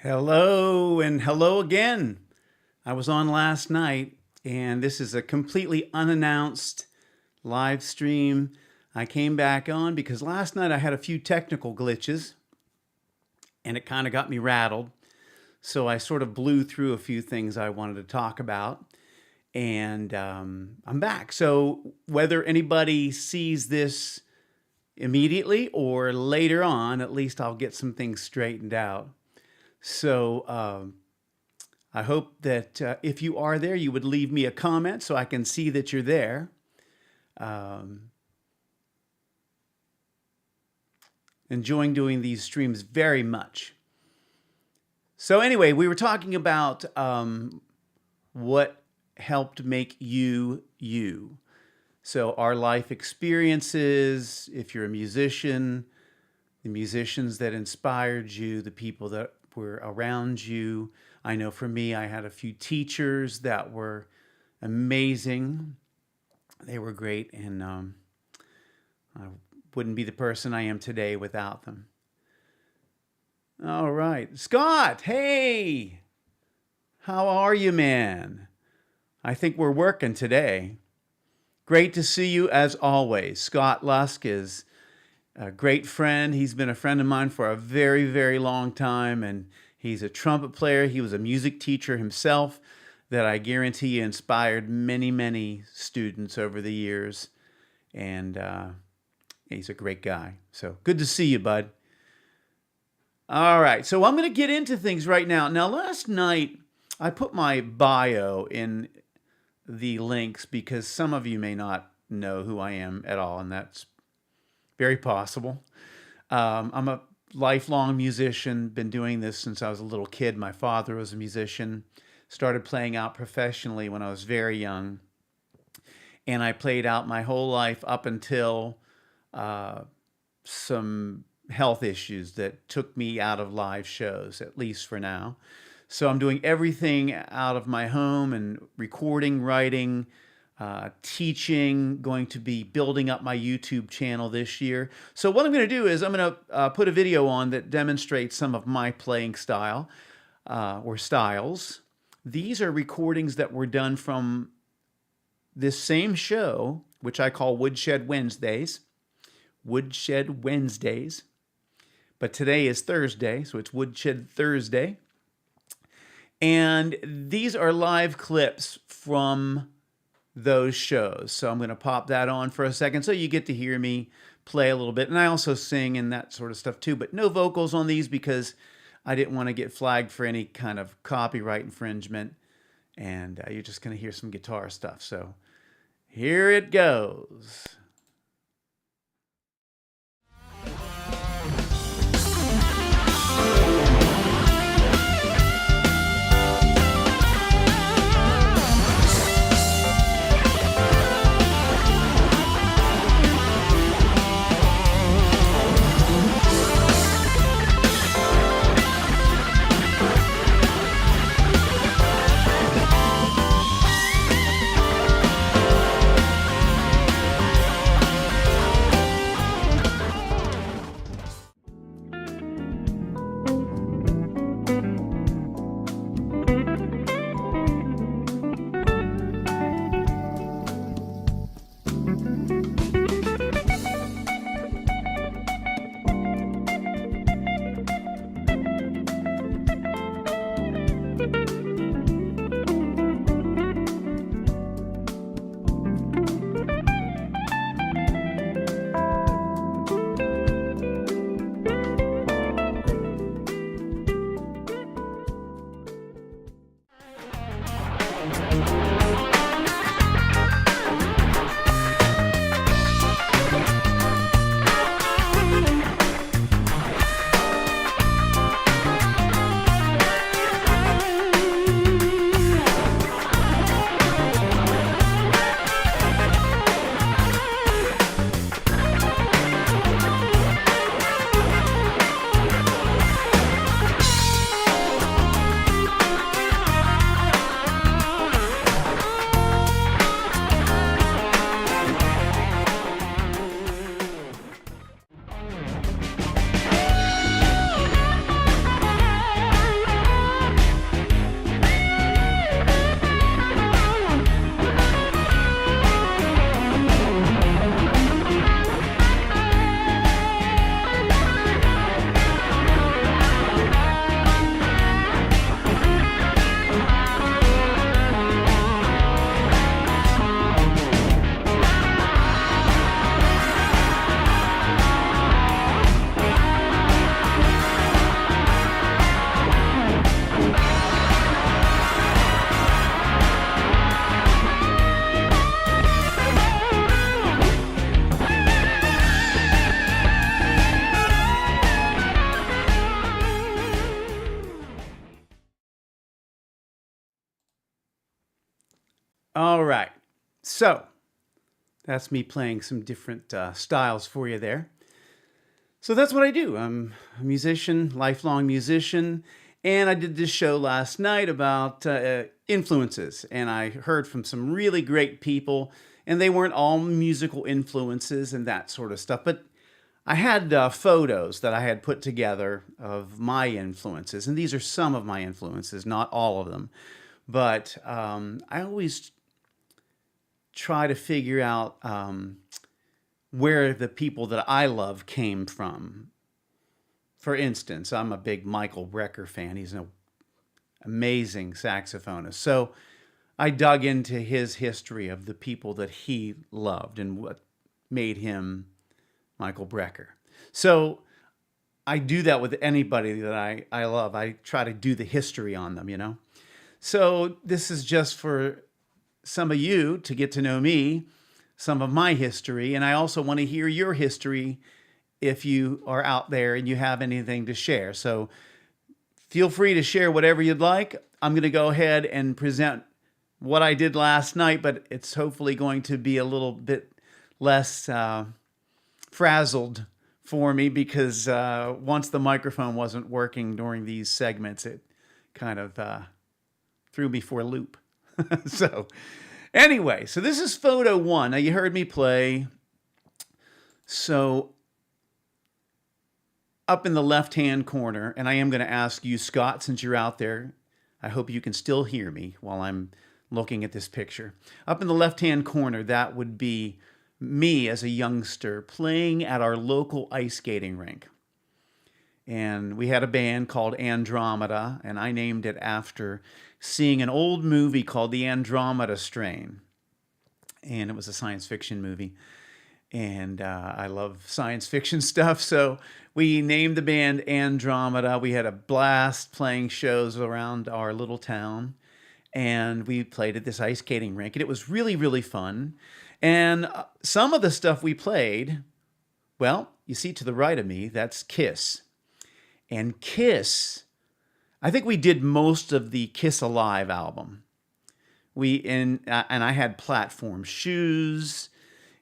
Hello and hello again. I was on last night and this is a completely unannounced live stream. I came back on because last night I had a few technical glitches and it kind of got me rattled. So I sort of blew through a few things I wanted to talk about and I'm back. So whether anybody sees this immediately or later on, at least I'll get some things straightened out. So I hope that if you are there, you would leave me a comment so I can see that you're there. Enjoying doing these streams very much. So anyway, we were talking about what helped make you, you. So our life experiences, if you're a musician, the musicians that inspired you, the people that were around you. I know for me, I had a few teachers that were amazing. They were great, and I wouldn't be the person I am today without them. All right, Scott, hey, how are you, man? I think we're working today. Great to see you as always. Scott Lusk is a great friend. He's been a friend of mine for a very, very long time, and he's a trumpet player. He was a music teacher himself that I guarantee inspired many, many students over the years, and he's a great guy. So good to see you, bud. All right, so I'm going to get into things right now. Now, last night, I put my bio in the links because some of you may not know who I am at all, and that's very possible. I'm a lifelong musician, been doing this since I was a little kid. My father was a musician, started playing out professionally when I was very young. And I played out my whole life up until some health issues that took me out of live shows, at least for now. So I'm doing everything out of my home and recording, writing, teaching, going to be building up my YouTube channel this year. So what I'm going to do is I'm going to put a video on that demonstrates some of my playing style or styles. These are recordings that were done from this same show, which I call Woodshed Wednesdays. Woodshed Wednesdays. But today is Thursday, so it's Woodshed Thursday. And these are live clips from those shows. So I'm going to pop that on for a second so you get to hear me play a little bit. And I also sing and that sort of stuff too, but no vocals on these because I didn't want to get flagged for any kind of copyright infringement. And you're just going to hear some guitar stuff. So here it goes. All right. So that's me playing some different styles for you there. So that's what I do. I'm a musician, lifelong musician. And I did this show last night about influences. And I heard from some really great people. And they weren't all musical influences and that sort of stuff. But I had photos that I had put together of my influences. And these are some of my influences, not all of them. But I always try to figure out where the people that I love came from. For instance, I'm a big Michael Brecker fan. He's an amazing saxophonist. So I dug into his history of the people that he loved and what made him Michael Brecker. So I do that with anybody that I love. I try to do the history on them, you know? So this is just for some of you to get to know me, some of my history, and I also want to hear your history if you are out there and you have anything to share. So feel free to share whatever you'd like. I'm going to go ahead and present what I did last night, but it's hopefully going to be a little bit less frazzled for me because once the microphone wasn't working during these segments, it kind of threw me for a loop. So anyway, so this is photo one. Now you heard me play. So up in the left-hand corner, and I am going to ask you, Scott, since you're out there, I hope you can still hear me while I'm looking at this picture. Up in the left-hand corner, that would be me as a youngster playing at our local ice skating rink. And we had a band called Andromeda, and I named it after seeing an old movie called The Andromeda Strain. And it was a science fiction movie. And I love science fiction stuff, so we named the band Andromeda. We had a blast playing shows around our little town. And we played at this ice skating rink, and it was really, really fun. And some of the stuff we played, well, you see to the right of me, that's Kiss. And Kiss, I think we did most of the Kiss Alive album. And I had platform shoes.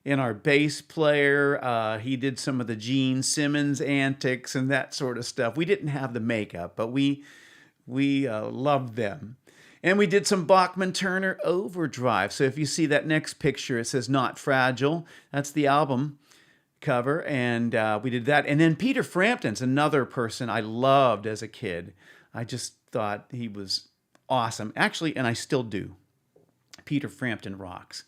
And our bass player, he did some of the Gene Simmons antics and that sort of stuff. We didn't have the makeup, but we loved them. And we did some Bachman Turner Overdrive. So if you see that next picture, it says Not Fragile. That's the album cover, and we did that. And then Peter Frampton's another person I loved as a kid. I just thought he was awesome. Actually, and I still do. Peter Frampton rocks.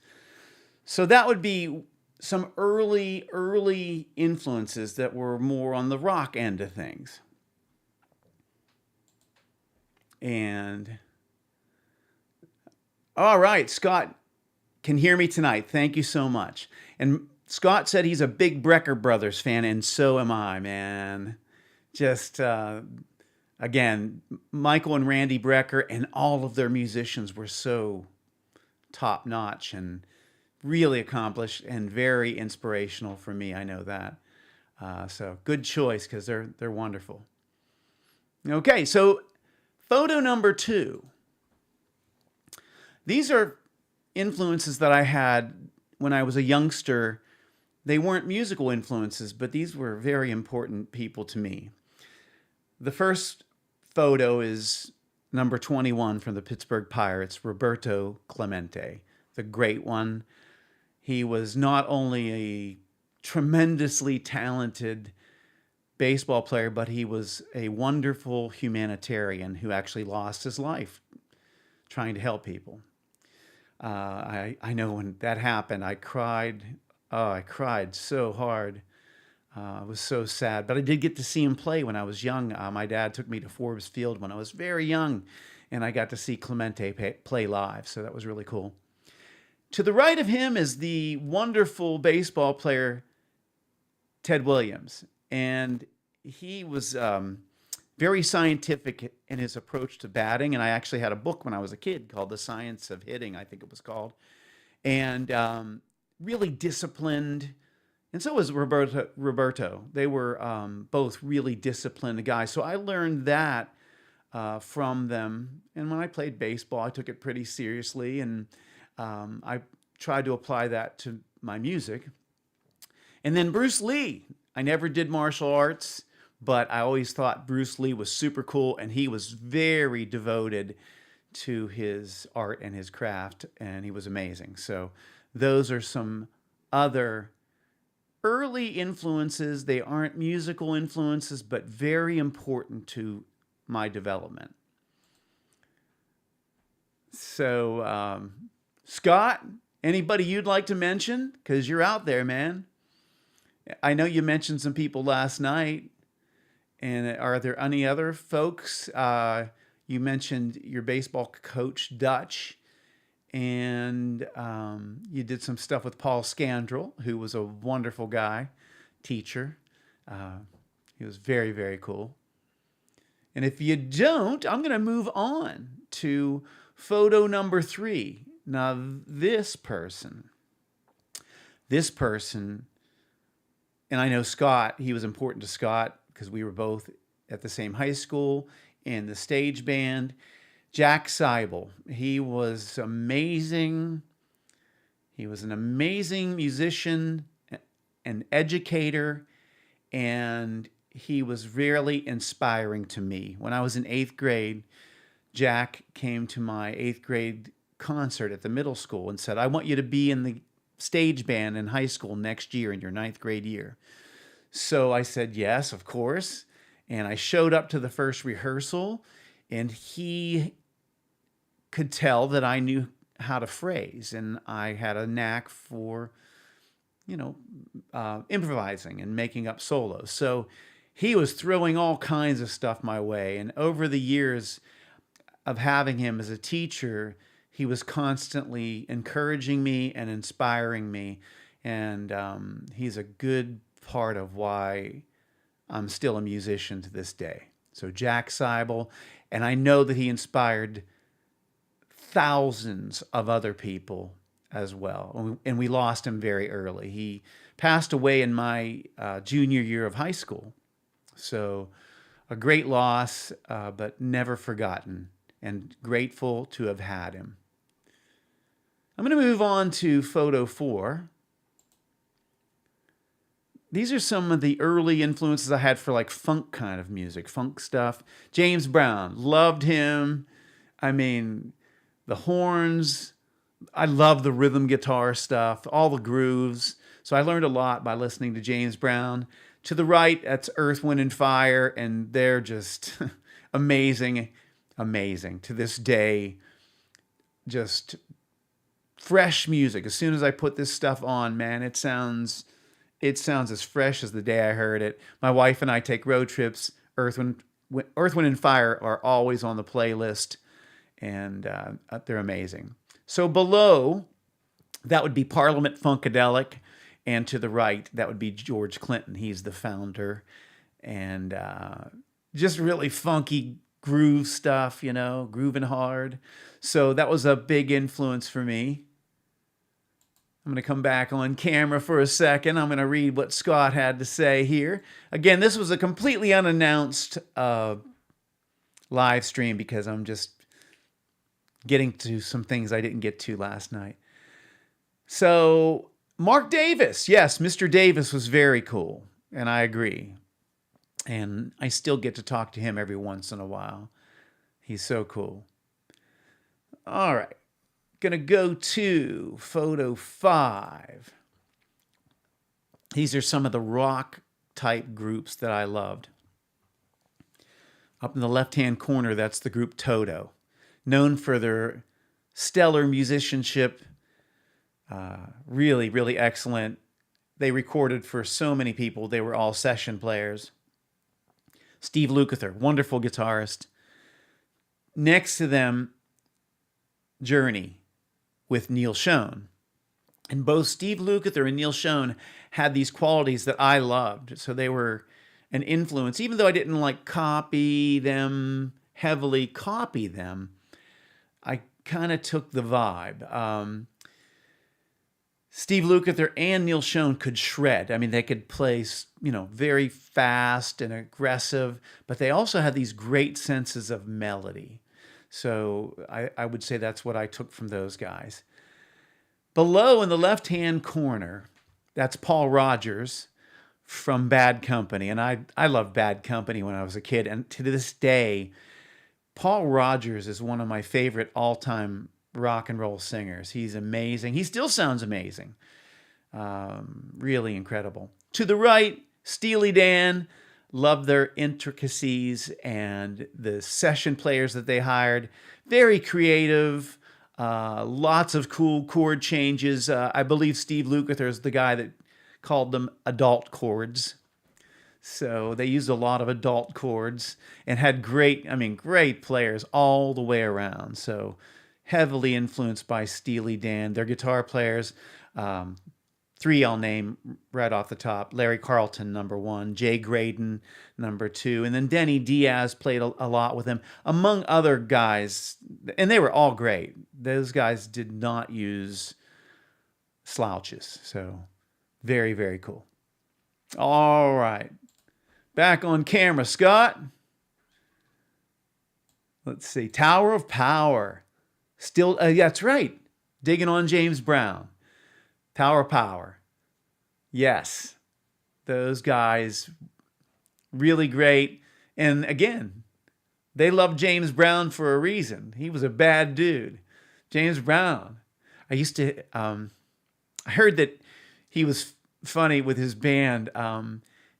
So that would be some early influences that were more on the rock end of things. And all right, Scott can hear me tonight. Thank you so much. And Scott said he's a big Brecker Brothers fan, and so am I, man. Just, again, Michael and Randy Brecker and all of their musicians were so top-notch and really accomplished and very inspirational for me. I know that. So good choice because they're wonderful. Okay, so photo number 2. These are influences that I had when I was a youngster. They weren't musical influences, but these were very important people to me. The first photo is number 21 from the Pittsburgh Pirates, Roberto Clemente, the great one. He was not only a tremendously talented baseball player, but he was a wonderful humanitarian who actually lost his life trying to help people. I know when that happened, I cried. Oh, I cried so hard. It was so sad. But I did get to see him play when I was young. My dad took me to Forbes Field when I was very young, and I got to see Clemente play live, so that was really cool. To the right of him is the wonderful baseball player Ted Williams, and he was very scientific in his approach to batting, and I actually had a book when I was a kid called The Science of Hitting, I think it was called, and really disciplined. And so was Roberto. They were both really disciplined guys. So I learned that from them. And when I played baseball, I took it pretty seriously. And I tried to apply that to my music. And then Bruce Lee. I never did martial arts, but I always thought Bruce Lee was super cool, and he was very devoted to his art and his craft, and he was amazing. So those are some other early influences. They aren't musical influences, but very important to my development. So, Scott, anybody you'd like to mention? Because you're out there, man. I know you mentioned some people last night. And are there any other folks? You mentioned your baseball coach, Dutch, and you did some stuff with Paul Scandrel, who was a wonderful guy, teacher. Uh, he was very, very cool. And if you don't, I'm going to move on to photo number 3. Now, this person, and I know Scott, he was important to Scott because we were both at the same high school in the stage band. Jack Seibel, he was amazing. He was an amazing musician, an educator, and he was really inspiring to me. When I was in 8th grade, Jack came to my 8th grade concert at the middle school and said, I want you to be in the stage band in high school next year in your 9th grade year. So I said, yes, of course. And I showed up to the first rehearsal, and he could tell that I knew how to phrase, and I had a knack for, improvising and making up solos. So he was throwing all kinds of stuff my way. And over the years of having him as a teacher, he was constantly encouraging me and inspiring me. And he's a good part of why I'm still a musician to this day. So Jack Seibel, and I know that he inspired thousands of other people as well. And we lost him very early. He passed away in my junior year of high school. So a great loss, but never forgotten, and grateful to have had him. I'm going to move on to photo 4. These are some of the early influences I had for like funk kind of music, funk stuff. James Brown, loved him. I mean, the horns, I love the rhythm guitar stuff, all the grooves. So I learned a lot by listening to James Brown. To the right, that's Earth, Wind, and Fire, and they're just amazing, amazing. To this day, just fresh music. As soon as I put this stuff on, man, it sounds as fresh as the day I heard it. My wife and I take road trips. Earth, Wind, and Fire are always on the playlist, and they're amazing. So below, that would be Parliament Funkadelic, and to the right, that would be George Clinton. He's the founder, and just really funky groove stuff, grooving hard. So that was a big influence for me. I'm going to come back on camera for a second. I'm going to read what Scott had to say here. Again, this was a completely unannounced live stream because I'm just getting to some things I didn't get to last night. So, Mark Davis. Yes, Mr. Davis was very cool, and I agree. And I still get to talk to him every once in a while. He's so cool. All right. Gonna go to photo 5. These are some of the rock type groups that I loved. Up in the left-hand corner, that's the group Toto, known for their stellar musicianship. Really, really excellent. They recorded for so many people. They were all session players. Steve Lukather, wonderful guitarist. Next to them, Journey with Neil Schon. And both Steve Lukather and Neil Schon had these qualities that I loved. So they were an influence. Even though I didn't heavily copy them, I kind of took the vibe. Steve Lukather and Neil Schon could shred. I mean, they could play, very fast and aggressive, but they also had these great senses of melody. So I would say that's what I took from those guys. Below in the left-hand corner, that's Paul Rogers from Bad Company. And I loved Bad Company when I was a kid. And to this day, Paul Rogers is one of my favorite all-time rock and roll singers. He's amazing. He still sounds amazing. Really incredible. To the right, Steely Dan. Love their intricacies and the session players that they hired. Very creative. Lots of cool chord changes. I believe Steve Lukather is the guy that called them adult chords. So they used a lot of adult chords and had great players all the way around. So heavily influenced by Steely Dan. Their guitar players, three I'll name right off the top. Larry Carlton, number one. Jay Graydon, number two. And then Denny Diaz played a lot with him, among other guys. And they were all great. Those guys did not use slouches. So very, very cool. All right. Back on camera, Scott. Let's see. Tower of Power. Still, that's right. Digging on James Brown. Tower of Power. Yes. Those guys, really great. And again, they loved James Brown for a reason. He was a bad dude. James Brown. I heard that he was funny with his band.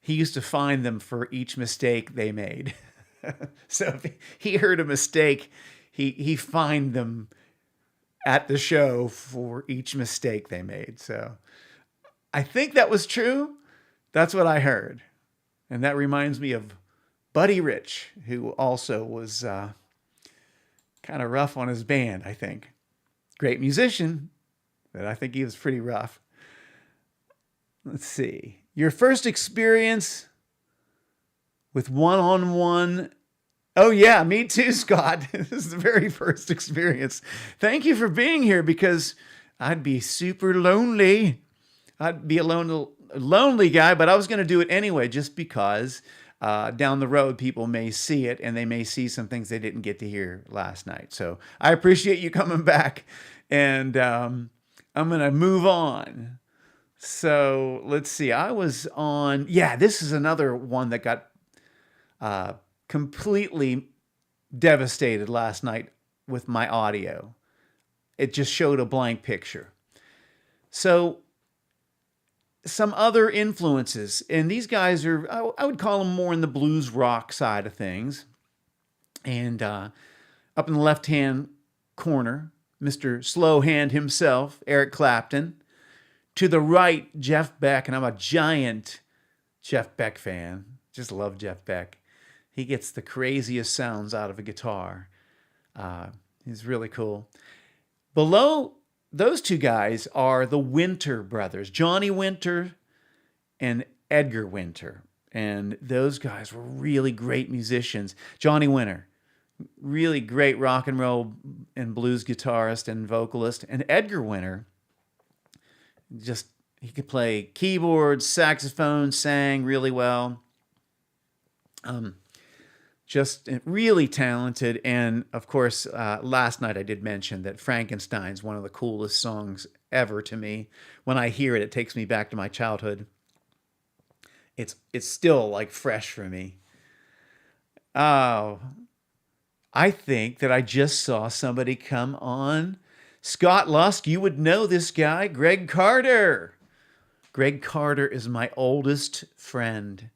He used to fine them for each mistake they made. So if he heard a mistake, he fined them at the show for each mistake they made. So I think that was true. That's what I heard. And that reminds me of Buddy Rich, who also was kind of rough on his band, I think. Great musician, but I think he was pretty rough. Let's see. Your first experience with one-on-one. Oh, yeah, me too, Scott. This is the very first experience. Thank you for being here because I'd be super lonely. I'd be a lonely guy, but I was going to do it anyway just because down the road people may see it and they may see some things they didn't get to hear last night. So I appreciate you coming back, and I'm going to move on. So let's see. I was on, this is another one that got completely devastated last night with my audio. It just showed a blank picture. So some other influences, and these guys are, I would call them more in the blues rock side of things. And up in the left-hand corner, Mr. Slow Hand himself, Eric Clapton. To the right, Jeff Beck, and I'm a giant Jeff Beck fan. Just love Jeff Beck. He gets the craziest sounds out of a guitar. He's really cool. Below those two guys are the Winter brothers, Johnny Winter and Edgar Winter. And those guys were really great musicians. Johnny Winter, really great rock and roll and blues guitarist and vocalist. And Edgar Winter, he could play keyboards, saxophone, sang really well. Just really talented. And of course, last night I did mention that Frankenstein's one of the coolest songs ever to me. When I hear it, it takes me back to my childhood. It's still like fresh for me. Oh, I think that I just saw somebody come on. Scott Lusk, you would know this guy, Greg Carter. Greg Carter is my oldest friend.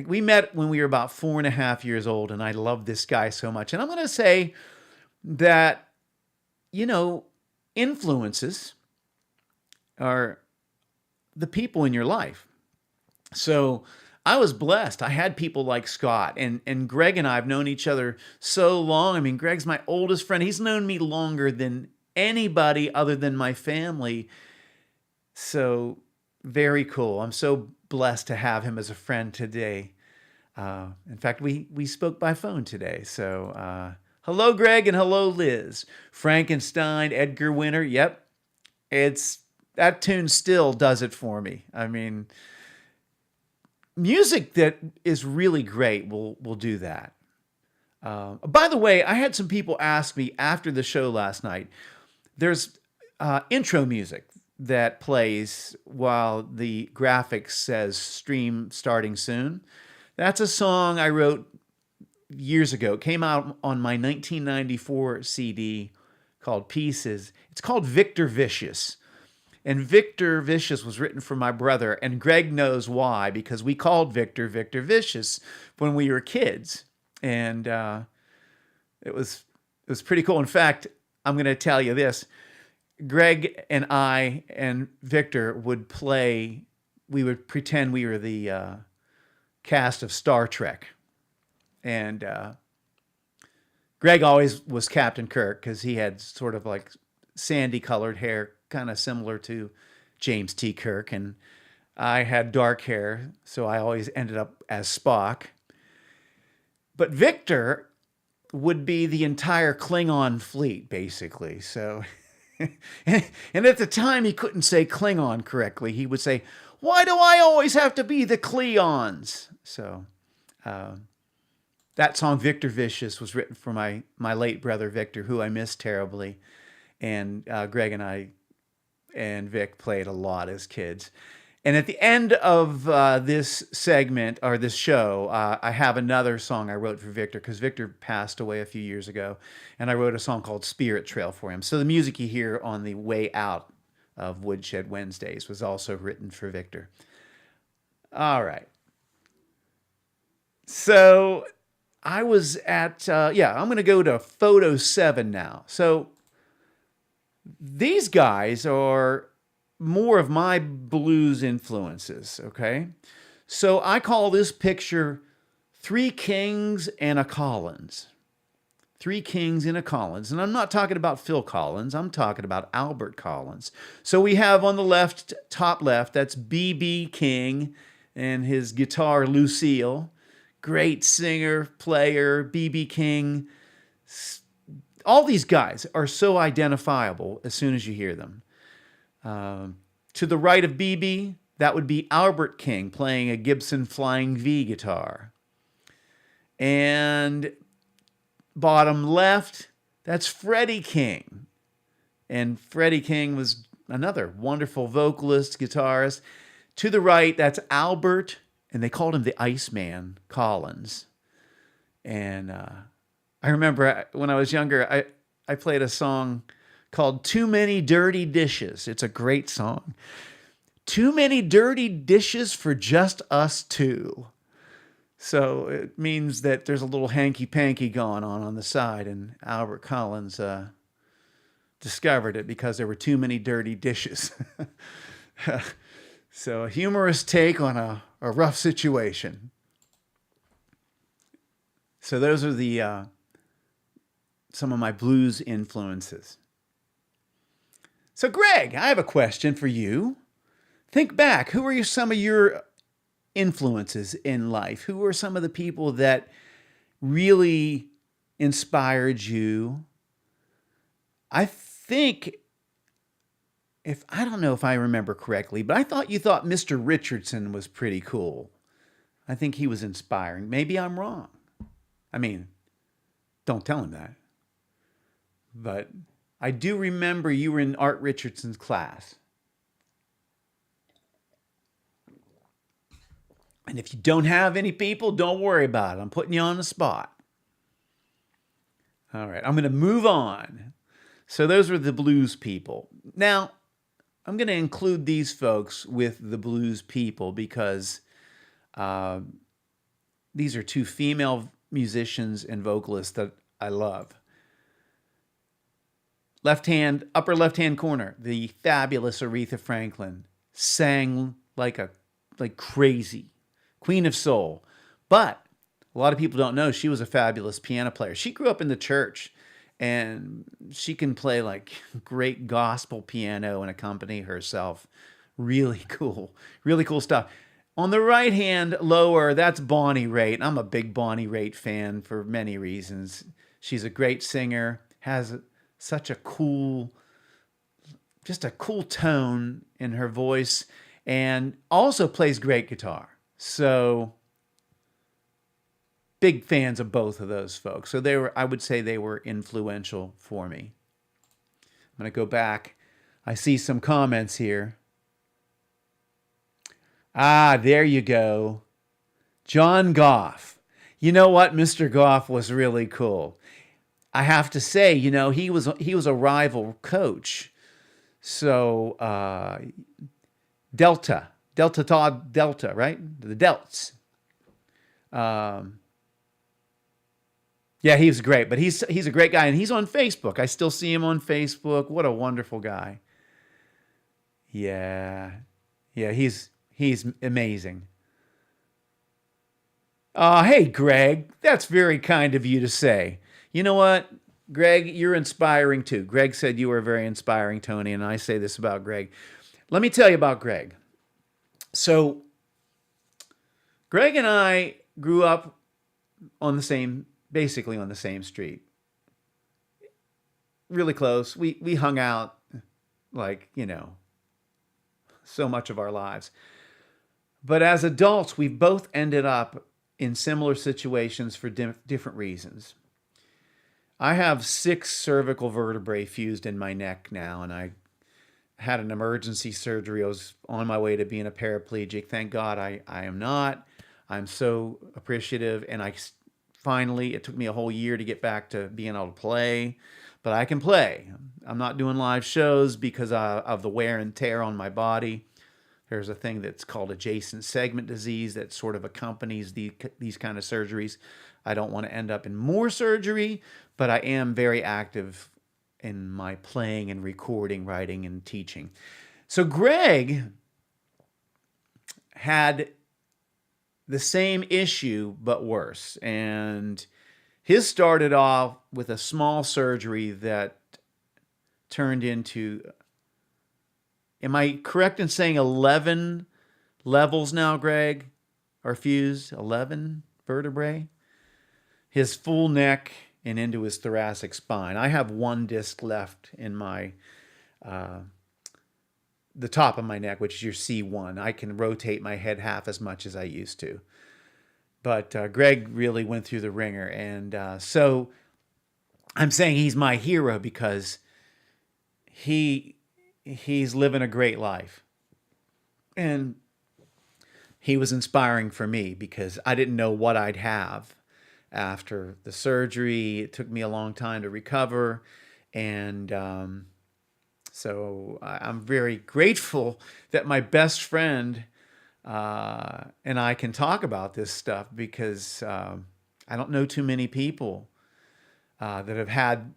We met when we were about 4.5 years old, and I love this guy so much. And I'm going to say that, influences are the people in your life. So I was blessed. I had people like Scott, and Greg and I have known each other so long. I mean, Greg's my oldest friend. He's known me longer than anybody other than my family. So very cool. I'm so blessed to have him as a friend today. In fact, we spoke by phone today. So hello, Greg, and hello, Liz. Frankenstein, Edgar Winter. Yep, that tune still does it for me. I mean, music that is really great will do that. By the way, I had some people ask me after the show last night. There's intro music that plays while the graphics says stream starting soon. That's a song I wrote years ago. It came out on my 1994 CD called Pieces. It's called Victor Vicious. And Victor Vicious was written for my brother, and Greg knows why, because we called Victor Victor Vicious when we were kids. And it was pretty cool. In fact, I'm going to tell you this. Greg and I and Victor would play, we would pretend we were the cast of Star Trek. And Greg always was Captain Kirk because he had sort of like sandy colored hair, kind of similar to James T. Kirk. And I had dark hair, so I always ended up as Spock. But Victor would be the entire Klingon fleet, basically. So, and at the time he couldn't say Klingon correctly. He would say, "Why do I always have to be the Kleons?" So, that song, Victor Vicious, was written for my late brother, Victor, who I miss terribly. And Greg and I and Vic played a lot as kids. And at the end of this segment, or this show, I have another song I wrote for Victor, because Victor passed away a few years ago. And I wrote a song called Spirit Trail for him. So the music you hear on the way out of Woodshed Wednesdays was also written for Victor. All right. So I was at, I'm going to go to photo 7 now. So these guys are more of my blues influences, okay? So I call this picture Three Kings and a Collins. Three Kings and a Collins. And I'm not talking about Phil Collins. I'm talking about Albert Collins. So we have on the left, top left, that's B.B. King and his guitar, Lucille. Great singer, player, B.B. King. All these guys are so identifiable as soon as you hear them. To the right of BB, that would be Albert King playing a Gibson Flying V guitar. And bottom left, that's Freddie King. And Freddie King was another wonderful vocalist, guitarist. To the right, that's Albert, and they called him the Iceman Collins. And I remember when I was younger, I played a song called Too Many Dirty Dishes. It's a great song. Too many dirty dishes for just us two. So it means that there's a little hanky-panky going on the side, and Albert Collins discovered it because there were too many dirty dishes. So a humorous take on a rough situation. So those are the some of my blues influences. So, Greg, I have a question for you. Think back. Who are some of your influences in life? Who are some of the people that really inspired you? I think, I don't know if I remember correctly, but I thought you thought Mr. Richardson was pretty cool. I think he was inspiring. Maybe I'm wrong. I mean, don't tell him that. But I do remember you were in Art Richardson's class. And if you don't have any people, don't worry about it. I'm putting you on the spot. All right, I'm going to move on. So those were the blues people. Now, I'm going to include these folks with the blues people because these are two female musicians and vocalists that I love. Upper left-hand corner, the fabulous Aretha Franklin sang like crazy, Queen of Soul. But a lot of people don't know she was a fabulous piano player. She grew up in the church, and she can play like great gospel piano and accompany herself. Really cool stuff. On the right hand lower, that's Bonnie Raitt. I'm a big Bonnie Raitt fan for many reasons. She's a great singer, has such a cool tone in her voice, and also plays great guitar. So big fans of both of those folks. So I would say they were influential for me. I'm going to go back I see some comments here. Ah, there you go. John Goff. You know what? Mr. Goff was really cool. I have to say, he was a rival coach. So Delta Todd Delta, right? The Delts. Um, yeah, he was great, but he's a great guy, and he's on Facebook. I still see him on Facebook. What a wonderful guy. Yeah, yeah, he's amazing. Hey, Greg, that's very kind of you to say. You know what, Greg, you're inspiring too. Greg said you were very inspiring, Tony, and I say this about Greg. Let me tell you about Greg. So, Greg and I grew up basically on the same street, really close. We hung out like so much of our lives. But as adults, we've both ended up in similar situations for different reasons. I have 6 cervical vertebrae fused in my neck now, and I had an emergency surgery. I was on my way to being a paraplegic. Thank God I am not. I'm so appreciative, and finally, it took me a whole year to get back to being able to play, but I can play. I'm not doing live shows because of the wear and tear on my body. There's a thing that's called adjacent segment disease that sort of accompanies these kind of surgeries. I don't want to end up in more surgery, but I am very active in my playing and recording, writing, and teaching. So Greg had the same issue, but worse. And his started off with a small surgery that turned into, am I correct in saying 11 levels now, Greg, are fused? 11 vertebrae? His full neck and into his thoracic spine. I have one disc left in the top of my neck, which is your C1. I can rotate my head half as much as I used to. But Greg really went through the ringer. And so I'm saying he's my hero because he's living a great life. And he was inspiring for me because I didn't know what I'd have after the surgery. It took me a long time to recover. And so I'm very grateful that my best friend and I can talk about this stuff because I don't know too many people that have had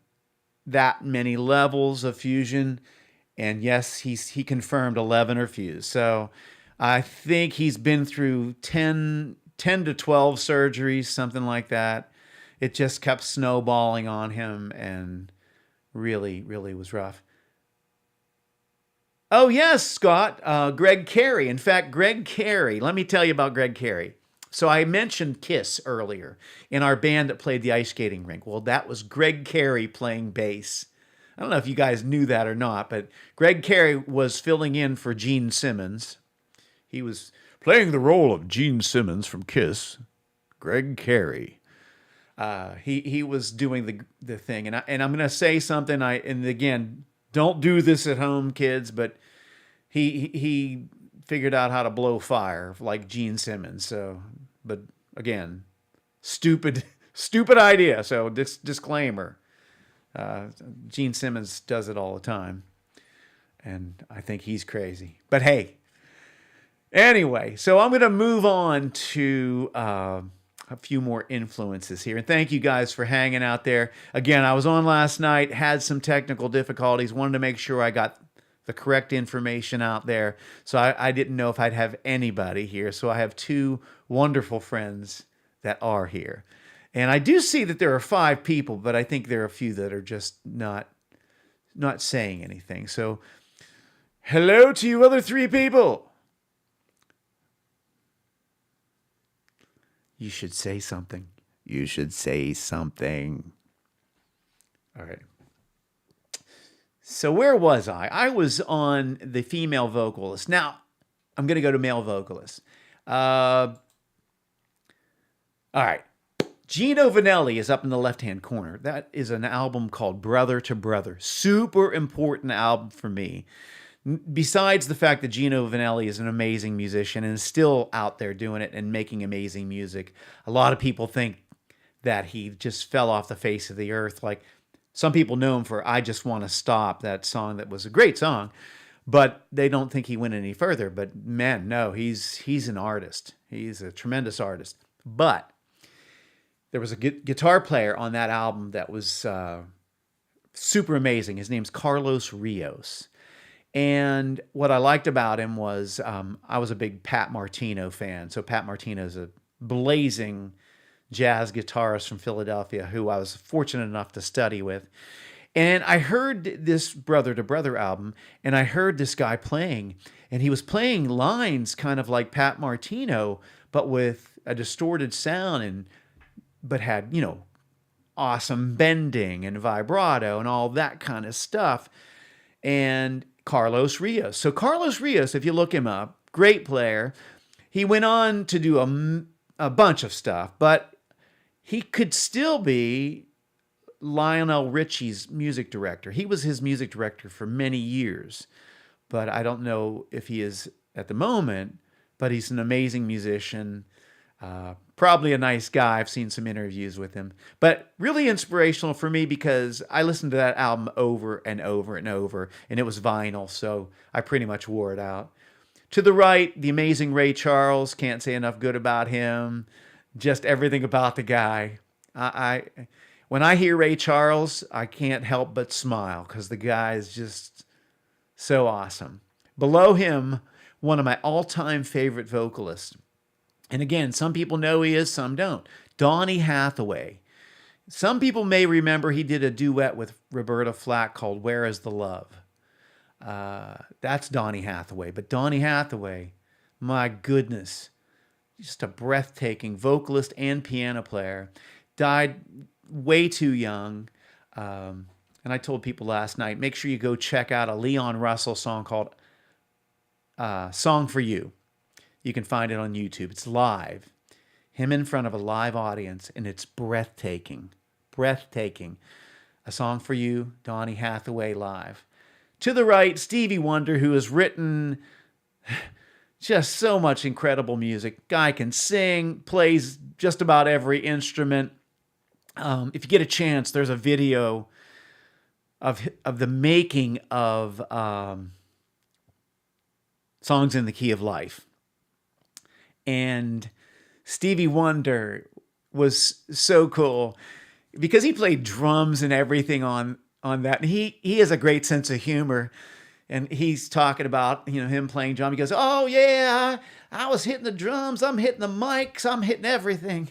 that many levels of fusion. And yes, he confirmed 11 are fused. So I think he's been through 10 to 12 surgeries, something like that. It just kept snowballing on him and really, really was rough. Oh, yes, Scott. Greg Carey. In fact, Greg Carey, let me tell you about Greg Carey. So I mentioned Kiss earlier in our band that played the ice skating rink. Well, that was Greg Carey playing bass. I don't know if you guys knew that or not, but Greg Carey was filling in for Gene Simmons. He was playing the role of Gene Simmons from Kiss. Greg Carey. He was doing the thing, and I'm going to say something. And again, don't do this at home, kids. But he figured out how to blow fire like Gene Simmons. So, but again, stupid idea. So disclaimer. Gene Simmons does it all the time, and I think he's crazy. But hey, anyway, so I'm going to move on to a few more influences here. And thank you guys for hanging out there. Again, I was on last night, had some technical difficulties, wanted to make sure I got the correct information out there. So I didn't know if I'd have anybody here. So I have 2 wonderful friends that are here. And I do see that there are 5 people, but I think there are a few that are just not saying anything. So hello to you other 3 people. You should say something. You should say something. All right. So where was I? I was on the female vocalist. Now, I'm going to go to male vocalists. All right. Gino Vanelli is up in the left-hand corner. That is an album called Brother to Brother. Super important album for me. Besides the fact that Gino Vanelli is an amazing musician and is still out there doing it and making amazing music, a lot of people think that he just fell off the face of the earth. Like some people know him for I Just Want to Stop, that song that was a great song, but they don't think he went any further. But man, no, he's an artist. He's a tremendous artist. But there was a guitar player on that album that was super amazing. His name's Carlos Rios. And what I liked about him was I was a big Pat Martino fan. So Pat Martino is a blazing jazz guitarist from Philadelphia who I was fortunate enough to study with. And I heard this Brother to Brother album, and I heard this guy playing, and he was playing lines kind of like Pat Martino, but with a distorted sound, but had, awesome bending and vibrato and all that kind of stuff. And Carlos Rios. So Carlos Rios, if you look him up, great player. He went on to do a bunch of stuff, but he could still be Lionel Richie's music director. He was his music director for many years, but I don't know if he is at the moment, but he's an amazing musician. Probably a nice guy. I've seen some interviews with him, but really inspirational for me because I listened to that album over and over and over, and it was vinyl, so I pretty much wore it out. To the right, the amazing Ray Charles. Can't say enough good about him. Just everything about the guy. When I hear Ray Charles, I can't help but smile because the guy is just so awesome. Below him, one of my all-time favorite vocalists. And again, some people know he is, some don't. Donny Hathaway. Some people may remember he did a duet with Roberta Flack called Where Is the Love? That's Donny Hathaway. But Donny Hathaway, my goodness, just a breathtaking vocalist and piano player. Died way too young. And I told people last night, make sure you go check out a Leon Russell song called Song for You. You can find it on YouTube. It's live. Him in front of a live audience, and it's breathtaking. Breathtaking. A Song for You, Donny Hathaway live. To the right, Stevie Wonder, who has written just so much incredible music. Guy can sing, plays just about every instrument. If you get a chance, there's a video of the making of Songs in the Key of Life. And Stevie Wonder was so cool because he played drums and everything on that. And he has a great sense of humor. And he's talking about, him playing drum. He goes, oh, yeah, I was hitting the drums. I'm hitting the mics. I'm hitting everything.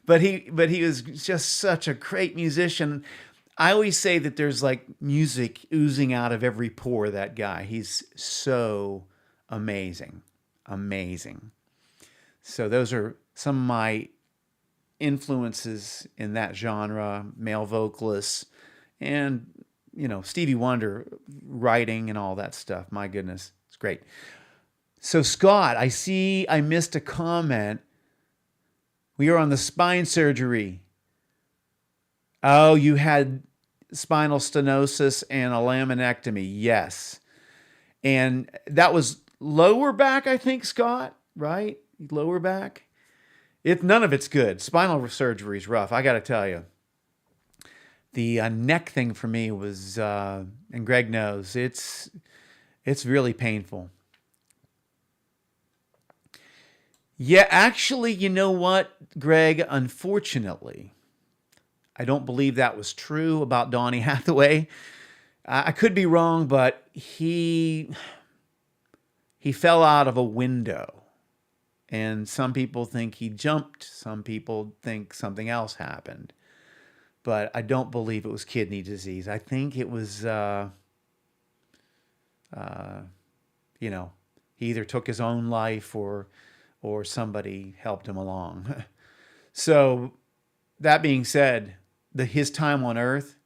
But he was just such a great musician. I always say that there's like music oozing out of every pore of that guy. He's so amazing. Amazing. So those are some of my influences in that genre, male vocalists, and, Stevie Wonder writing and all that stuff. My goodness, it's great. So Scott, I see I missed a comment. We are on the spine surgery. Oh, you had spinal stenosis and a laminectomy. Yes. And that was lower back, I think, Scott, right? Lower back. None of it's good. Spinal surgery is rough, I got to tell you. The neck thing for me was, and Greg knows, it's really painful. Yeah, actually, you know what, Greg? Unfortunately, I don't believe that was true about Donny Hathaway. I could be wrong, but he fell out of a window. And some people think he jumped. Some people think something else happened. But I don't believe it was kidney disease. I think it was, he either took his own life or somebody helped him along. So that being said, his time on earth,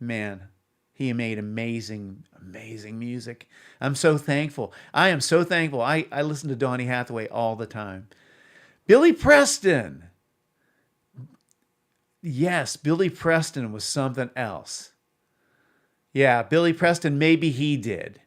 man, he made amazing, amazing music. I'm so thankful. I am so thankful. I listen to Donny Hathaway all the time. Billy Preston. Yes, Billy Preston was something else. Yeah, Billy Preston, maybe he did.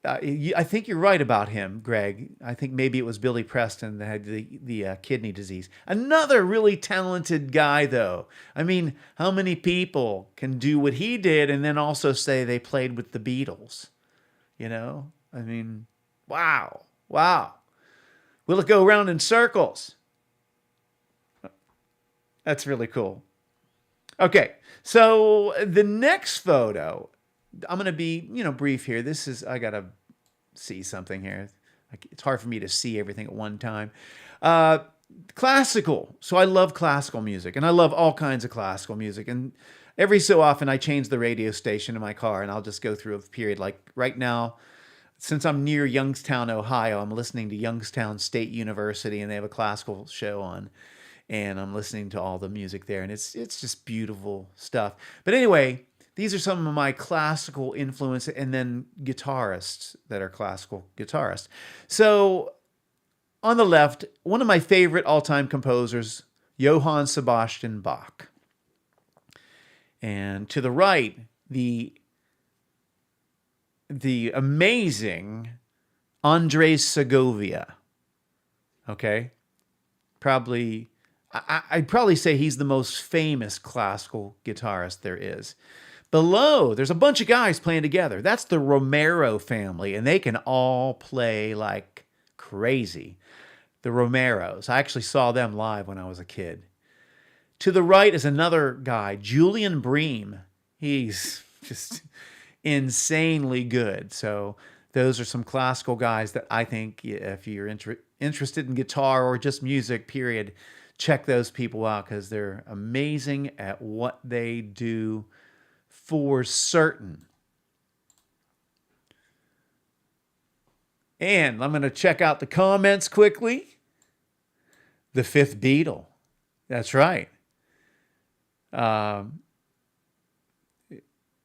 I think you're right about him, Greg. I think maybe it was Billy Preston that had the kidney disease. Another really talented guy, though. I mean, how many people can do what he did and then also say they played with the Beatles? You know, I mean, wow, wow. Will it go around in circles? That's really cool. Okay, so the next photo, I'm going to be, brief here. I got to see something here. It's hard for me to see everything at one time. Uh, Classical. So I love classical music, and I love all kinds of classical music. And every so often, I change the radio station in my car, and I'll just go through a period. Like right now, since I'm near Youngstown, Ohio, I'm listening to Youngstown State University, and they have a classical show on, and I'm listening to all the music there, and it's just beautiful stuff. But anyway, these are some of my classical influence, and then guitarists that are classical guitarists. So on the left, one of my favorite all-time composers, Johann Sebastian Bach, and to the right, the amazing Andres Segovia. Okay, probably. I'd probably say he's the most famous classical guitarist there is. Below, there's a bunch of guys playing together. That's the Romero family, and they can all play like crazy. The Romeros. I actually saw them live when I was a kid. To the right is another guy, Julian Bream. He's just insanely good. So those are some classical guys that I think if you're interested in guitar or just music, period, check those people out because they're amazing at what they do for certain. And I'm going to check out the comments quickly. The fifth Beatle. That's right.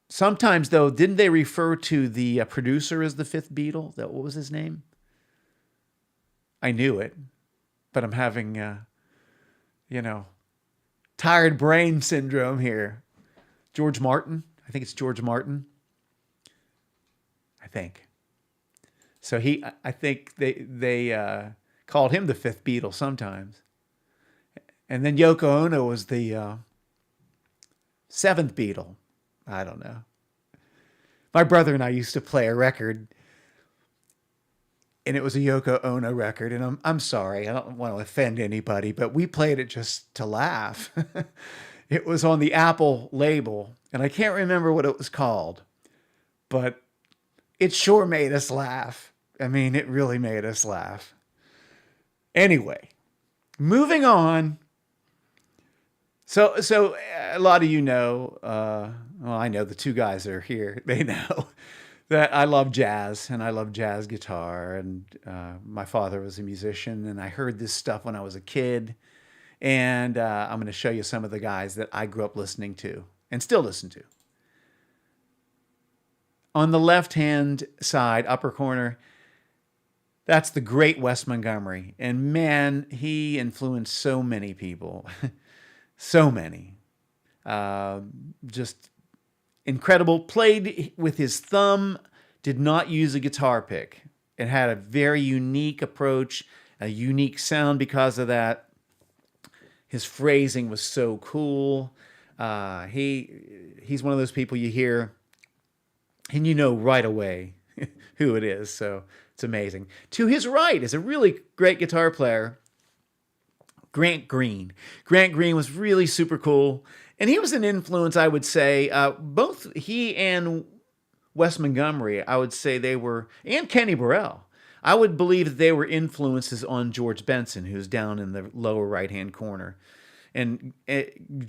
Sometimes, though, didn't they refer to the producer as the fifth Beatle? What was his name? I knew it, but I'm having, tired brain syndrome here. George Martin. I think it's George Martin. I think. So I think they called him the fifth Beatle sometimes. And then Yoko Ono was the seventh Beatle. I don't know. My brother and I used to play a record, and it was a Yoko Ono record. And I'm sorry, I don't want to offend anybody, but we played it just to laugh. It was on the Apple label, and I can't remember what it was called, but it sure made us laugh. I mean, it really made us laugh. Anyway, moving on. So a lot of you know, well, I know the two guys that are here, they know that I love jazz and I love jazz guitar. And my father was a musician, and I heard this stuff when I was a kid. And I'm going to show you some of the guys that I grew up listening to and still listen to. On the left-hand side, upper corner, that's the great Wes Montgomery. And man, he influenced so many people. So many. Just incredible. Played with his thumb, did not use a guitar pick. It had a very unique approach, a unique sound because of that. His phrasing was so cool. He's one of those people you hear and you know right away who it is. So it's amazing. To his right is a really great guitar player, Grant Green. Grant Green was really super cool. And he was an influence, I would say. Both he and Wes Montgomery, I would say they were, and Kenny Burrell. I would believe that they were influences on George Benson, who's down in the lower right-hand corner. And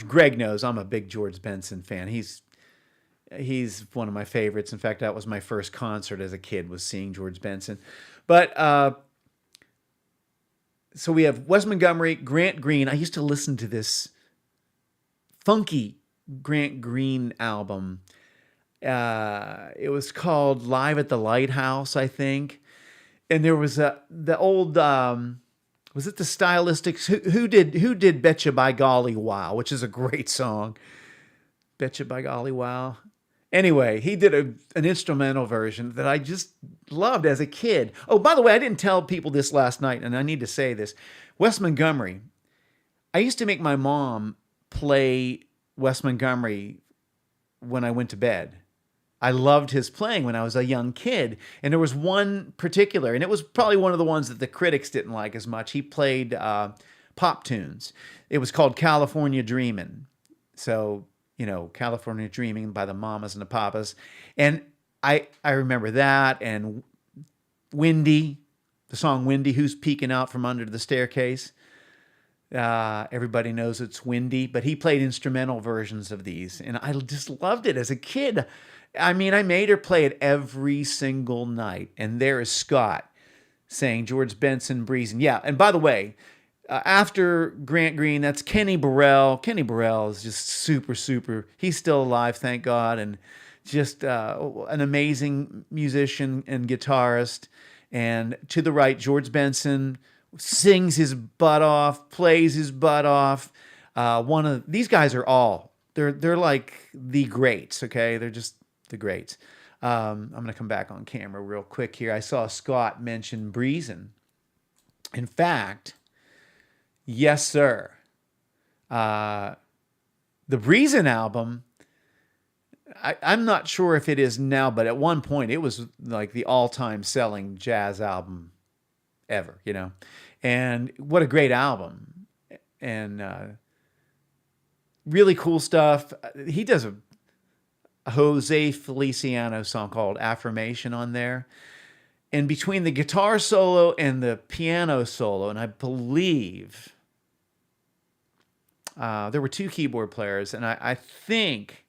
Greg knows I'm a big George Benson fan. He's one of my favorites. In fact, that was my first concert as a kid, was seeing George Benson. But so we have Wes Montgomery, Grant Green. I used to listen to this funky Grant Green album. It was called Live at the Lighthouse, I think. And there was the old Was it the Stylistics? Who did Betcha by Golly Wow, which is a great song. Betcha by Golly Wow. Anyway, he did an instrumental version that I just loved as a kid. Oh, by the way, I didn't tell people this last night, and I need to say this. Wes Montgomery. I used to make my mom play Wes Montgomery when I went to bed. I loved his playing when I was a young kid. And there was one particular, and it was probably one of the ones that the critics didn't like as much. He played pop tunes. It was called California Dreamin'. So, California Dreaming by the Mamas and the Papas. And I remember that, and Windy, the song Windy, Who's Peeking Out from Under the Staircase. Everybody knows it's Windy, but he played instrumental versions of these, and I just loved it as a kid. I mean, I made her play it every single night, and there is Scott saying George Benson, Breezin'. Yeah, and by the way, after Grant Green, that's Kenny Burrell. Kenny Burrell is just super, super. He's still alive, thank God, and just an amazing musician and guitarist. And to the right, George Benson sings his butt off, plays his butt off. These guys are they're like the greats. Okay, they're just the greats. I'm gonna come back on camera real quick here. I saw Scott mention Breezin'. In fact, yes, sir. The Breezin' album. I'm not sure if it is now, but at one point it was like the all-time selling jazz album ever, And what a great album. And really cool stuff. He does a Jose Feliciano song called Affirmation on there. And between the guitar solo and the piano solo, and I believe there were two keyboard players, and I think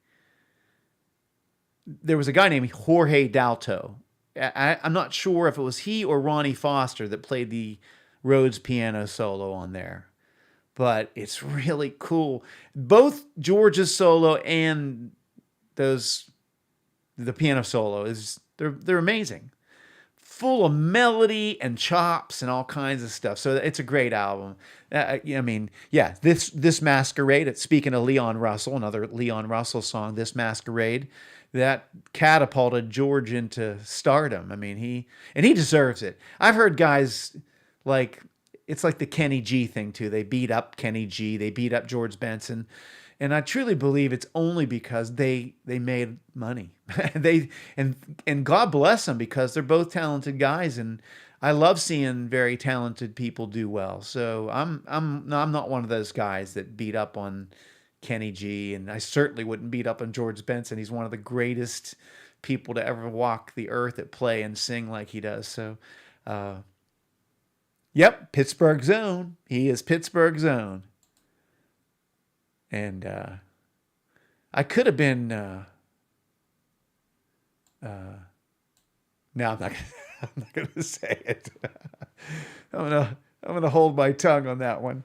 there was a guy named Jorge Dalto. I'm not sure if it was he or Ronnie Foster that played the Rhodes piano solo on there, but it's really cool. Both George's solo and the piano solo they're amazing, full of melody and chops and all kinds of stuff. So it's a great album. This Masquerade. Speaking of Leon Russell, another Leon Russell song, This Masquerade. That catapulted George into stardom. I mean, he deserves it. I've heard guys it's like the Kenny G thing too. They beat up Kenny G. They beat up George Benson, and I truly believe it's only because they made money. and God bless them, because they're both talented guys, and I love seeing very talented people do well. So I'm not one of those guys that beat up on Kenny G, and I certainly wouldn't beat up on George Benson. He's one of the greatest people to ever walk the earth at play and sing like he does. So, yep, Pittsburgh's own. He is Pittsburgh's own. And I could have been. No, I'm not going to say it. I'm gonna hold my tongue on that one.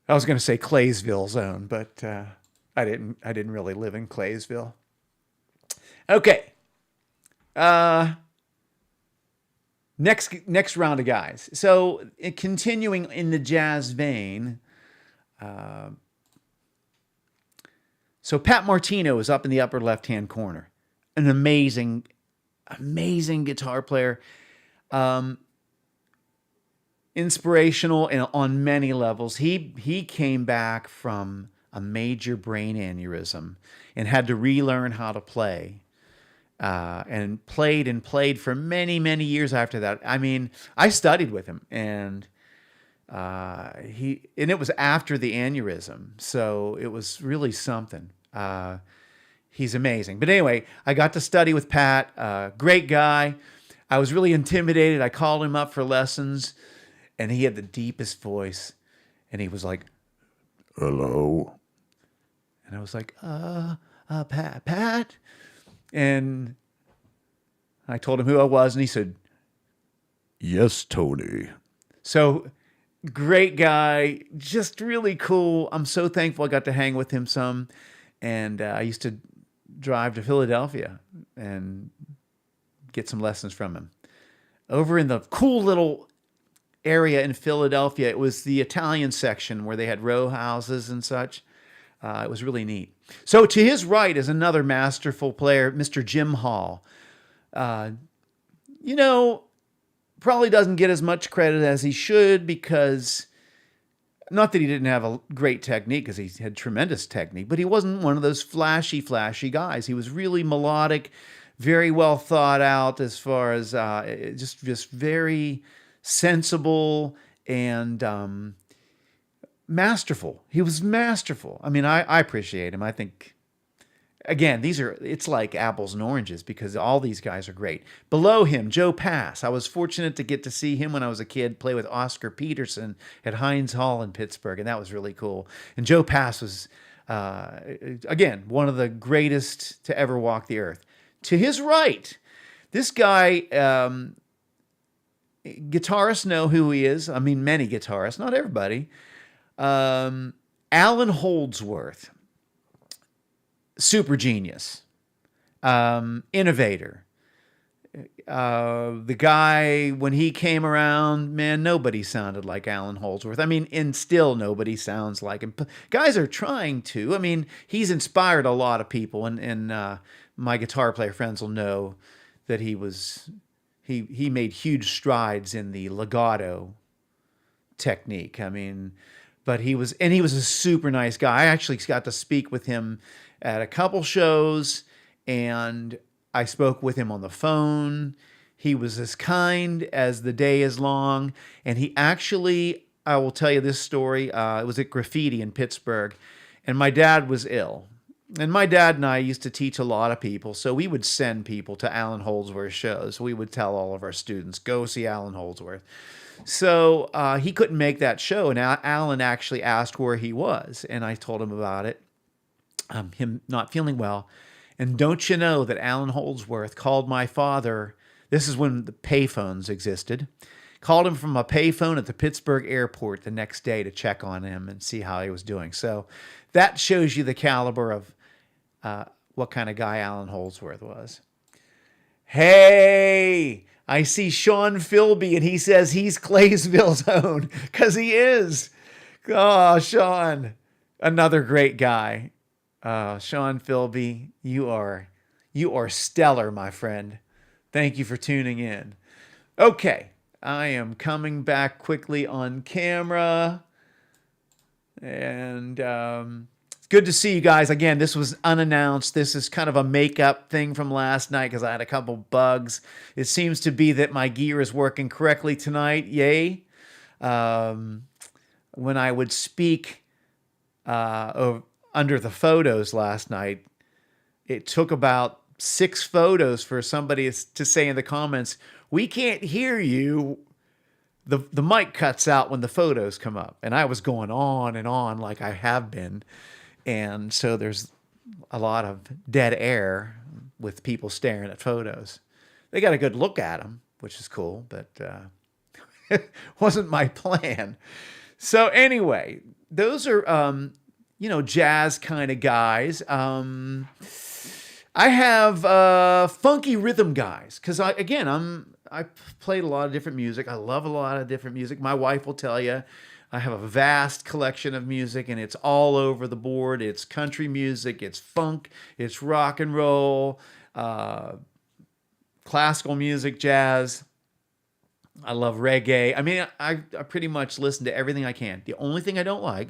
I was going to say Claysville's own, but I didn't really live in Claysville. Okay. Next round of guys. So continuing in the jazz vein. So Pat Martino is up in the upper left-hand corner. An amazing guitar player. Inspirational on many levels. He came back from a major brain aneurysm and had to relearn how to play, and played for many, many years after that. I mean, I studied with him, and it was after the aneurysm, so it was really something. He's amazing. But anyway, I got to study with Pat. Great guy. I was really intimidated. I called him up for lessons. And he had the deepest voice, and he was like, "Hello," and I was like, Pat," and I told him who I was, and he said, "Yes, Tony." So, great guy, just really cool. I'm so thankful I got to hang with him some, and I used to drive to Philadelphia and get some lessons from him. over in the cool little area in Philadelphia. It was the Italian section where they had row houses and such. It was really neat. So to his right is another masterful player, Mr. Jim Hall. Uh, you know, probably doesn't get as much credit as he should because, not that he didn't have a great technique, because he had tremendous technique, but he wasn't one of those flashy guys. He was really melodic, very well thought out as far as just very sensible and masterful. He was masterful. I mean, I appreciate him. I think, again, it's like apples and oranges because all these guys are great. Below him, Joe Pass. I was fortunate to get to see him when I was a kid play with Oscar Peterson at Heinz Hall in Pittsburgh, and that was really cool. And Joe Pass was, again, one of the greatest to ever walk the earth. To his right, this guy, guitarists know who he is. I mean, many guitarists, not everybody. Alan Holdsworth. Super genius, innovator. The guy, when he came around, man, nobody sounded like Alan Holdsworth. I mean, and still nobody sounds like him. Guys are trying to. I mean, he's inspired a lot of people, and my guitar player friends will know that he made huge strides in the legato technique. I mean, but he was a super nice guy. I actually got to speak with him at a couple shows, and I spoke with him on the phone. He was as kind as the day is long, and he actually, I will tell you this story, it was at Graffiti in Pittsburgh, and my dad was ill. And my dad and I used to teach a lot of people, so we would send people to Alan Holdsworth shows. We would tell all of our students, go see Alan Holdsworth. So he couldn't make that show, and Alan actually asked where he was, and I told him about it. Him not feeling well. And don't you know that Alan Holdsworth called my father, this is when the payphones existed, called him from a payphone at the Pittsburgh airport the next day to check on him and see how he was doing. So that shows you the caliber of what kind of guy Alan Holdsworth was. Hey, I see Sean Philby, and he says he's Claysville's own, because he is. Oh, Sean, another great guy. Sean Philby, you are stellar, my friend. Thank you for tuning in. Okay, I am coming back quickly on camera. And it's good to see you guys. Again, this was unannounced. This is kind of a makeup thing from last night because I had a couple bugs. It seems to be that my gear is working correctly tonight. Yay. When I would speak under the photos last night, it took about 6 photos for somebody to say in the comments, we can't hear you. The mic cuts out when the photos come up. And I was going on and on like I have been. And so there's a lot of dead air with people staring at photos. They got a good look at them, which is cool, but it wasn't my plan. So anyway, those are, jazz kind of guys. I have funky rhythm guys because I played a lot of different music. I love a lot of different music. My wife will tell you I have a vast collection of music, and it's all over the board. It's country music, it's funk, it's rock and roll, classical music, jazz. I love reggae. I mean, I pretty much listen to everything I can. The only thing I don't like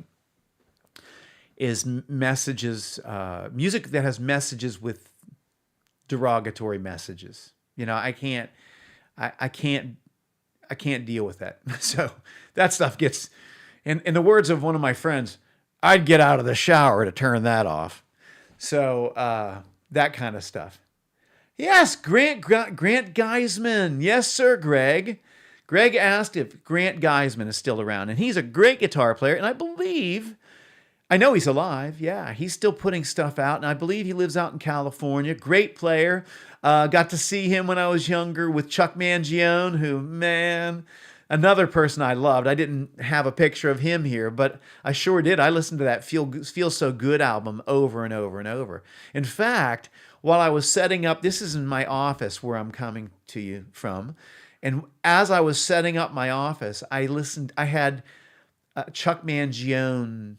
is messages, music that has messages with derogatory messages. I can't deal with that. So that stuff gets, in the words of one of my friends, I'd get out of the shower to turn that off. So that kind of stuff. Yes, Grant Geisman. Yes, sir, Greg. Greg asked if Grant Geisman is still around, and he's a great guitar player, and I know he's alive. Yeah, he's still putting stuff out, and I believe he lives out in California. Great player. Got to see him when I was younger with Chuck Mangione, who, man, another person I loved. I didn't have a picture of him here, but I sure did. I listened to that Feel So Good album over and over and over. In fact, while I was setting up, this is in my office where I'm coming to you from, And as I was setting up my office, I listened. I had Chuck Mangione,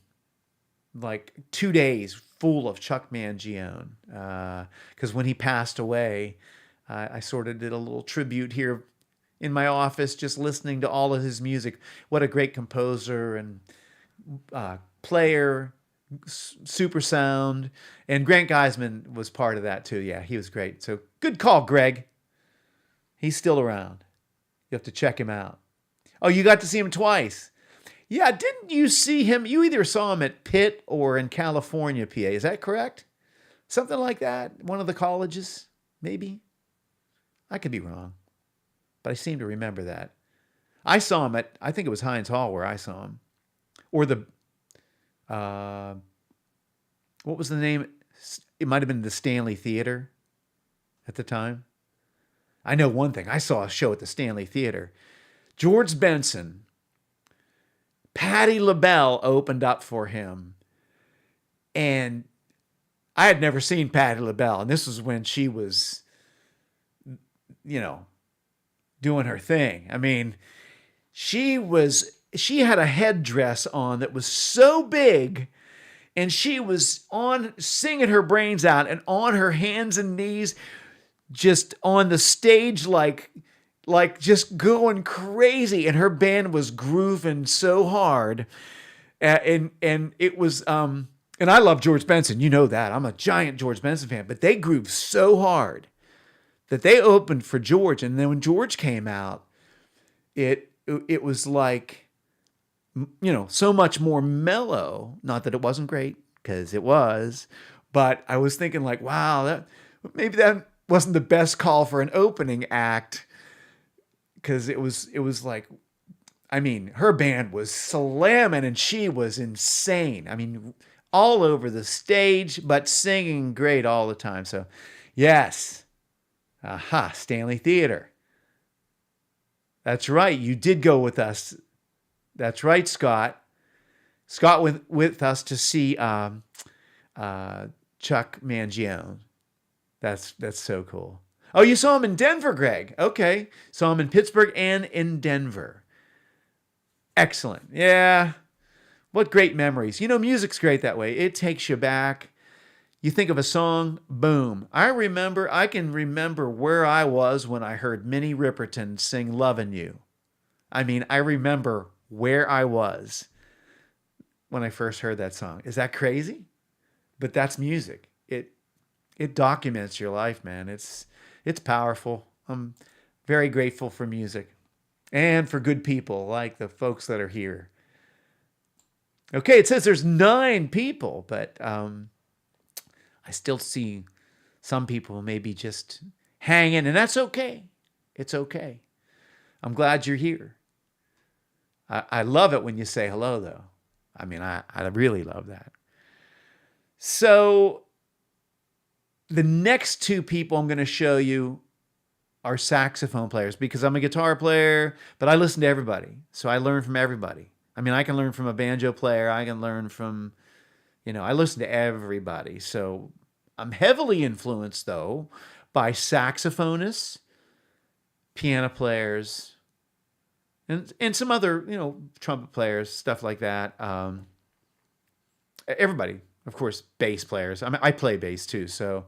like 2 days full of Chuck Mangione, because when he passed away, I sort of did a little tribute here in my office, just listening to all of his music. What a great composer and player, super sound. And Grant Geisman was part of that too. Yeah, he was great. So good call, Greg. He's still around. You have to check him out. Oh, you got to see him twice. Yeah, didn't you see him? You either saw him at Pitt or in California, PA. Is that correct? Something like that? One of the colleges, maybe? I could be wrong, but I seem to remember that. I saw him at, I think it was Heinz Hall where I saw him. Or the, uh, what was the name? It might have been the Stanley Theater at the time. I know one thing. I saw a show at the Stanley Theater. George Benson, Patti LaBelle opened up for him. And I had never seen Patti LaBelle. And this was when she was, doing her thing. I mean, she had a headdress on that was so big, and she was on singing her brains out and on her hands and knees, just on the stage, like just going crazy. And her band was grooving so hard. And it was, and I love George Benson. You know that. I'm a giant George Benson fan, but they grooved so hard that they opened for George. And then when George came out, it was like, so much more mellow. Not that it wasn't great, because it was, but I was thinking like, wow, maybe that wasn't the best call for an opening act, because it was like, I mean, her band was slamming and she was insane. I mean, all over the stage, but singing great all the time. So, yes. Aha, Stanley Theater. That's right. You did go with us. That's right, Scott. Scott went with us to see Chuck Mangione. That's so cool. Oh, you saw him in Denver, Greg. Okay. Saw him in Pittsburgh and in Denver. Excellent. Yeah. What great memories. Music's great that way. It takes you back. You think of a song, boom. I can remember where I was when I heard Minnie Riperton sing Lovin' You. I mean, I remember where I was when I first heard that song. Is that crazy? But that's music. It documents your life, man. It's powerful. I'm very grateful for music and for good people like the folks that are here. Okay, it says there's 9 people, but I still see some people maybe just hanging, and that's okay. It's okay. I'm glad you're here. I love it when you say hello, though. I mean, I really love that. So the next 2 people I'm going to show you are saxophone players, because I'm a guitar player, but I listen to everybody. So I learn from everybody. I mean, I can learn from a banjo player. I can learn from, I listen to everybody. So I'm heavily influenced, though, by saxophonists, piano players, and some other, trumpet players, stuff like that. Everybody, of course, bass players. I mean, I play bass too. So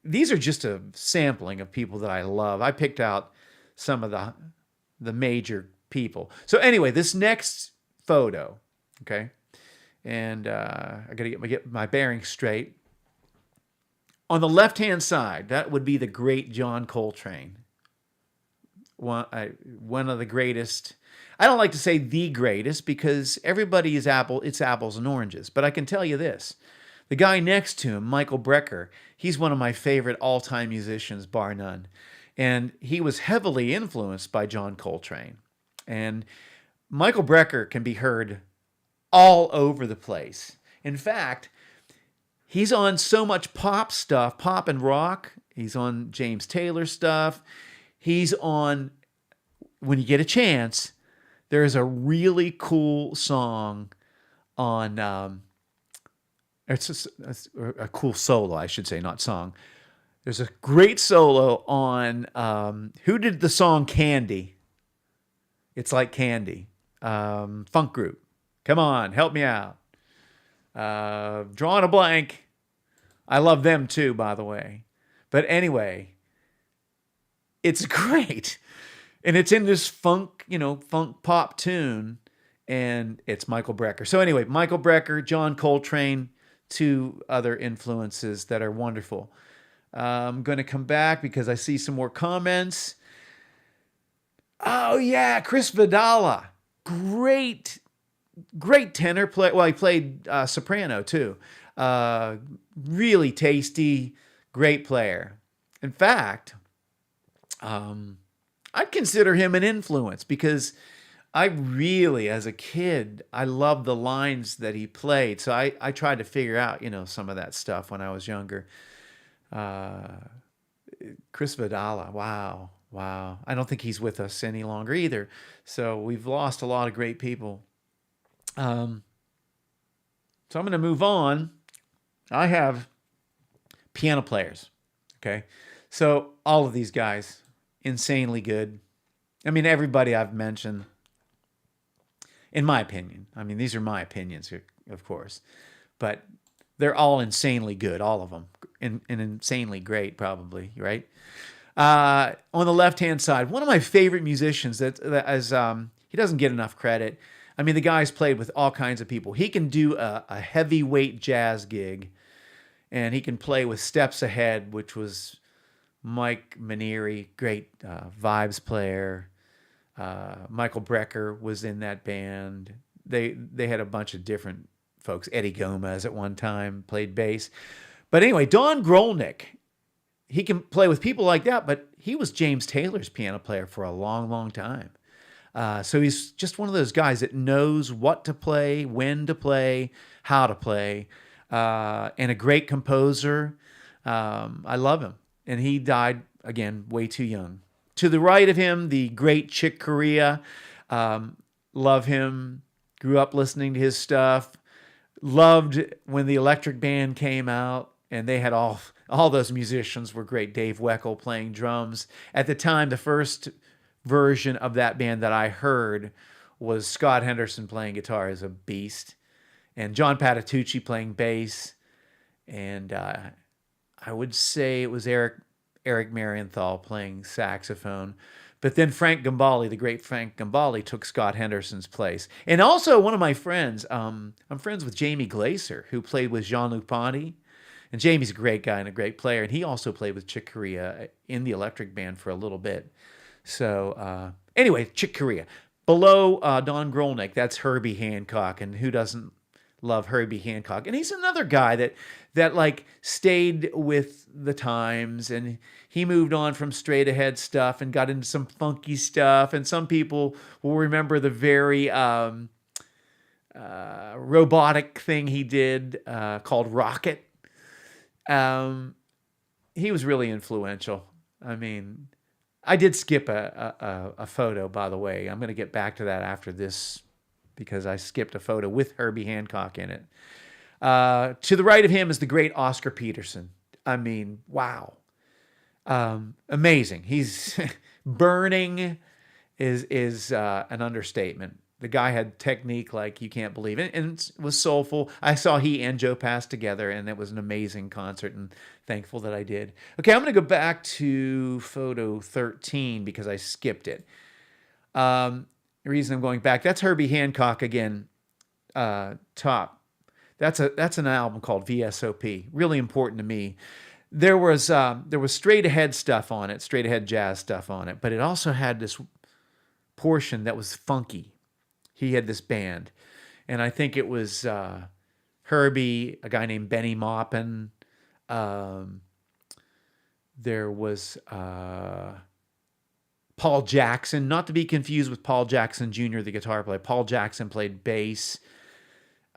these are just a sampling of people that I love. I picked out some of the major people. So anyway, this next photo, okay, and I got to get my bearings straight. On the left-hand side, that would be the great John Coltrane. One of the greatest. I don't like to say the greatest, because everybody is it's apples and oranges. But I can tell you this. The guy next to him, Michael Brecker, he's one of my favorite all-time musicians, bar none. And he was heavily influenced by John Coltrane. And Michael Brecker can be heard all over the place. In fact, he's on so much pop stuff, pop and rock. He's on James Taylor stuff. He's on, when you get a chance, there's a really cool song on, it's a cool solo, I should say, not song. There's a great solo on who did the song Candy? It's like candy. Funk group. Come on, help me out. Drawing a blank. I love them too, by the way. But anyway, it's great. And it's in this funk, funk pop tune. And it's Michael Brecker. So anyway, Michael Brecker, John Coltrane, two other influences that are wonderful. I'm going to come back because I see some more comments. Oh yeah, Chris Vidala. Great tenor player. Well, he played soprano too. Really tasty, great player. In fact, I'd consider him an influence because I really, as a kid, I loved the lines that he played. So I tried to figure out, some of that stuff when I was younger. Chris Vidala, wow. I don't think he's with us any longer either. So we've lost a lot of great people. So I'm going to move on. I have piano players. Okay. So all of these guys, insanely good. I mean, everybody I've mentioned, in my opinion, these are my opinions here, of course, but they're all insanely good, all of them, and insanely great, probably, right? On the left-hand side, one of my favorite musicians he doesn't get enough credit. The guy's played with all kinds of people. He can do a heavyweight jazz gig, and he can play with Steps Ahead, which was Mike Manieri, great vibes player. Michael Brecker was in that band. They had a bunch of different folks. Eddie Gomez at one time played bass. But anyway, Don Grolnick, he can play with people like that, but he was James Taylor's piano player for a long, long time. So he's just one of those guys that knows what to play, when to play, how to play, and a great composer. I love him. And he died, again, way too young. To the right of him, the great Chick Corea. Love him. Grew up listening to his stuff. Loved when the Electric Band came out, and they had all those musicians were great. Dave Weckl playing drums. At the time, the first version of that band that I heard was Scott Henderson playing guitar as a beast, and John Patitucci playing bass, and I would say it was Eric Marienthal playing saxophone. But then Frank Gambale, the great Frank Gambale, took Scott Henderson's place. And also one of my friends, I'm friends with Jamie Glaser, who played with Jean-Luc Ponty. And Jamie's a great guy and a great player. And he also played with Chick Corea in the Electric Band for a little bit. So anyway, Chick Corea. Below Don Grolnick, that's Herbie Hancock. And who doesn't love Herbie Hancock? And he's another guy that like stayed with the times, and he moved on from straight ahead stuff and got into some funky stuff. And some people will remember the very robotic thing he did called Rocket. He was really influential. I did skip a photo, by the way. I'm going to get back to that after this because I skipped a photo with Herbie Hancock in it. To the right of him is the great Oscar Peterson. Wow. Amazing. He's burning is an understatement. The guy had technique like you can't believe it, and it was soulful. I saw he and Joe Pass together, and it was an amazing concert, and thankful that I did. Okay, I'm going to go back to photo 13 because I skipped it. The reason I'm going back, that's Herbie Hancock again, top. That's an album called VSOP. Really important to me. There was straight ahead stuff on it, straight ahead jazz stuff on it, but it also had this portion that was funky. He had this band, and I think it was Herbie, a guy named Benny Maupin. There was Paul Jackson, not to be confused with Paul Jackson Jr., the guitar player. Paul Jackson played bass.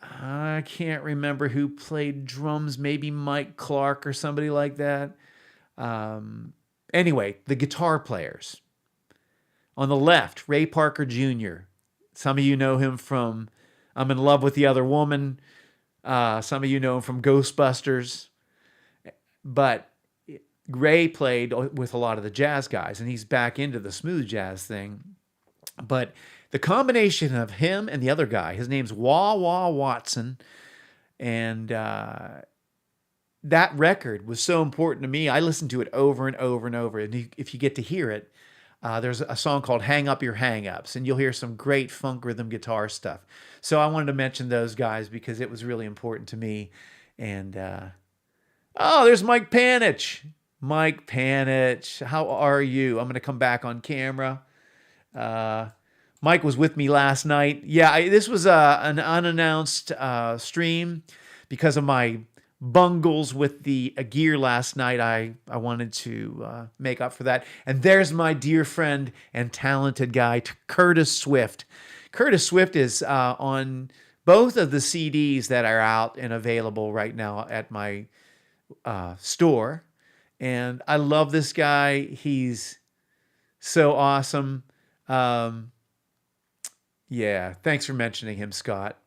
I can't remember who played drums, maybe Mike Clark or somebody like that. Anyway, the guitar players. On the left, Ray Parker Jr. Some of you know him from I'm in Love with the Other Woman. Some of you know him from Ghostbusters. But Ray played with a lot of the jazz guys, and he's back into the smooth jazz thing. But the combination of him and the other guy, his name's Wah Wah Watson, and that record was so important to me. I listened to it over and over and over. And if you get to hear it, there's a song called Hang Up Your Hang-Ups, and you'll hear some great funk rhythm guitar stuff. So I wanted to mention those guys because it was really important to me. And, oh, there's Mike Panich. Mike Panich, how are you? I'm going to come back on camera. Mike was with me last night. Yeah, this was an unannounced stream because of my bungles with the gear last night. I wanted to make up for that. And there's my dear friend and talented guy, Curtis Swift. Curtis Swift is on both of the CDs that are out and available right now at my store. And I love this guy. He's so awesome. Yeah, thanks for mentioning him, Scott.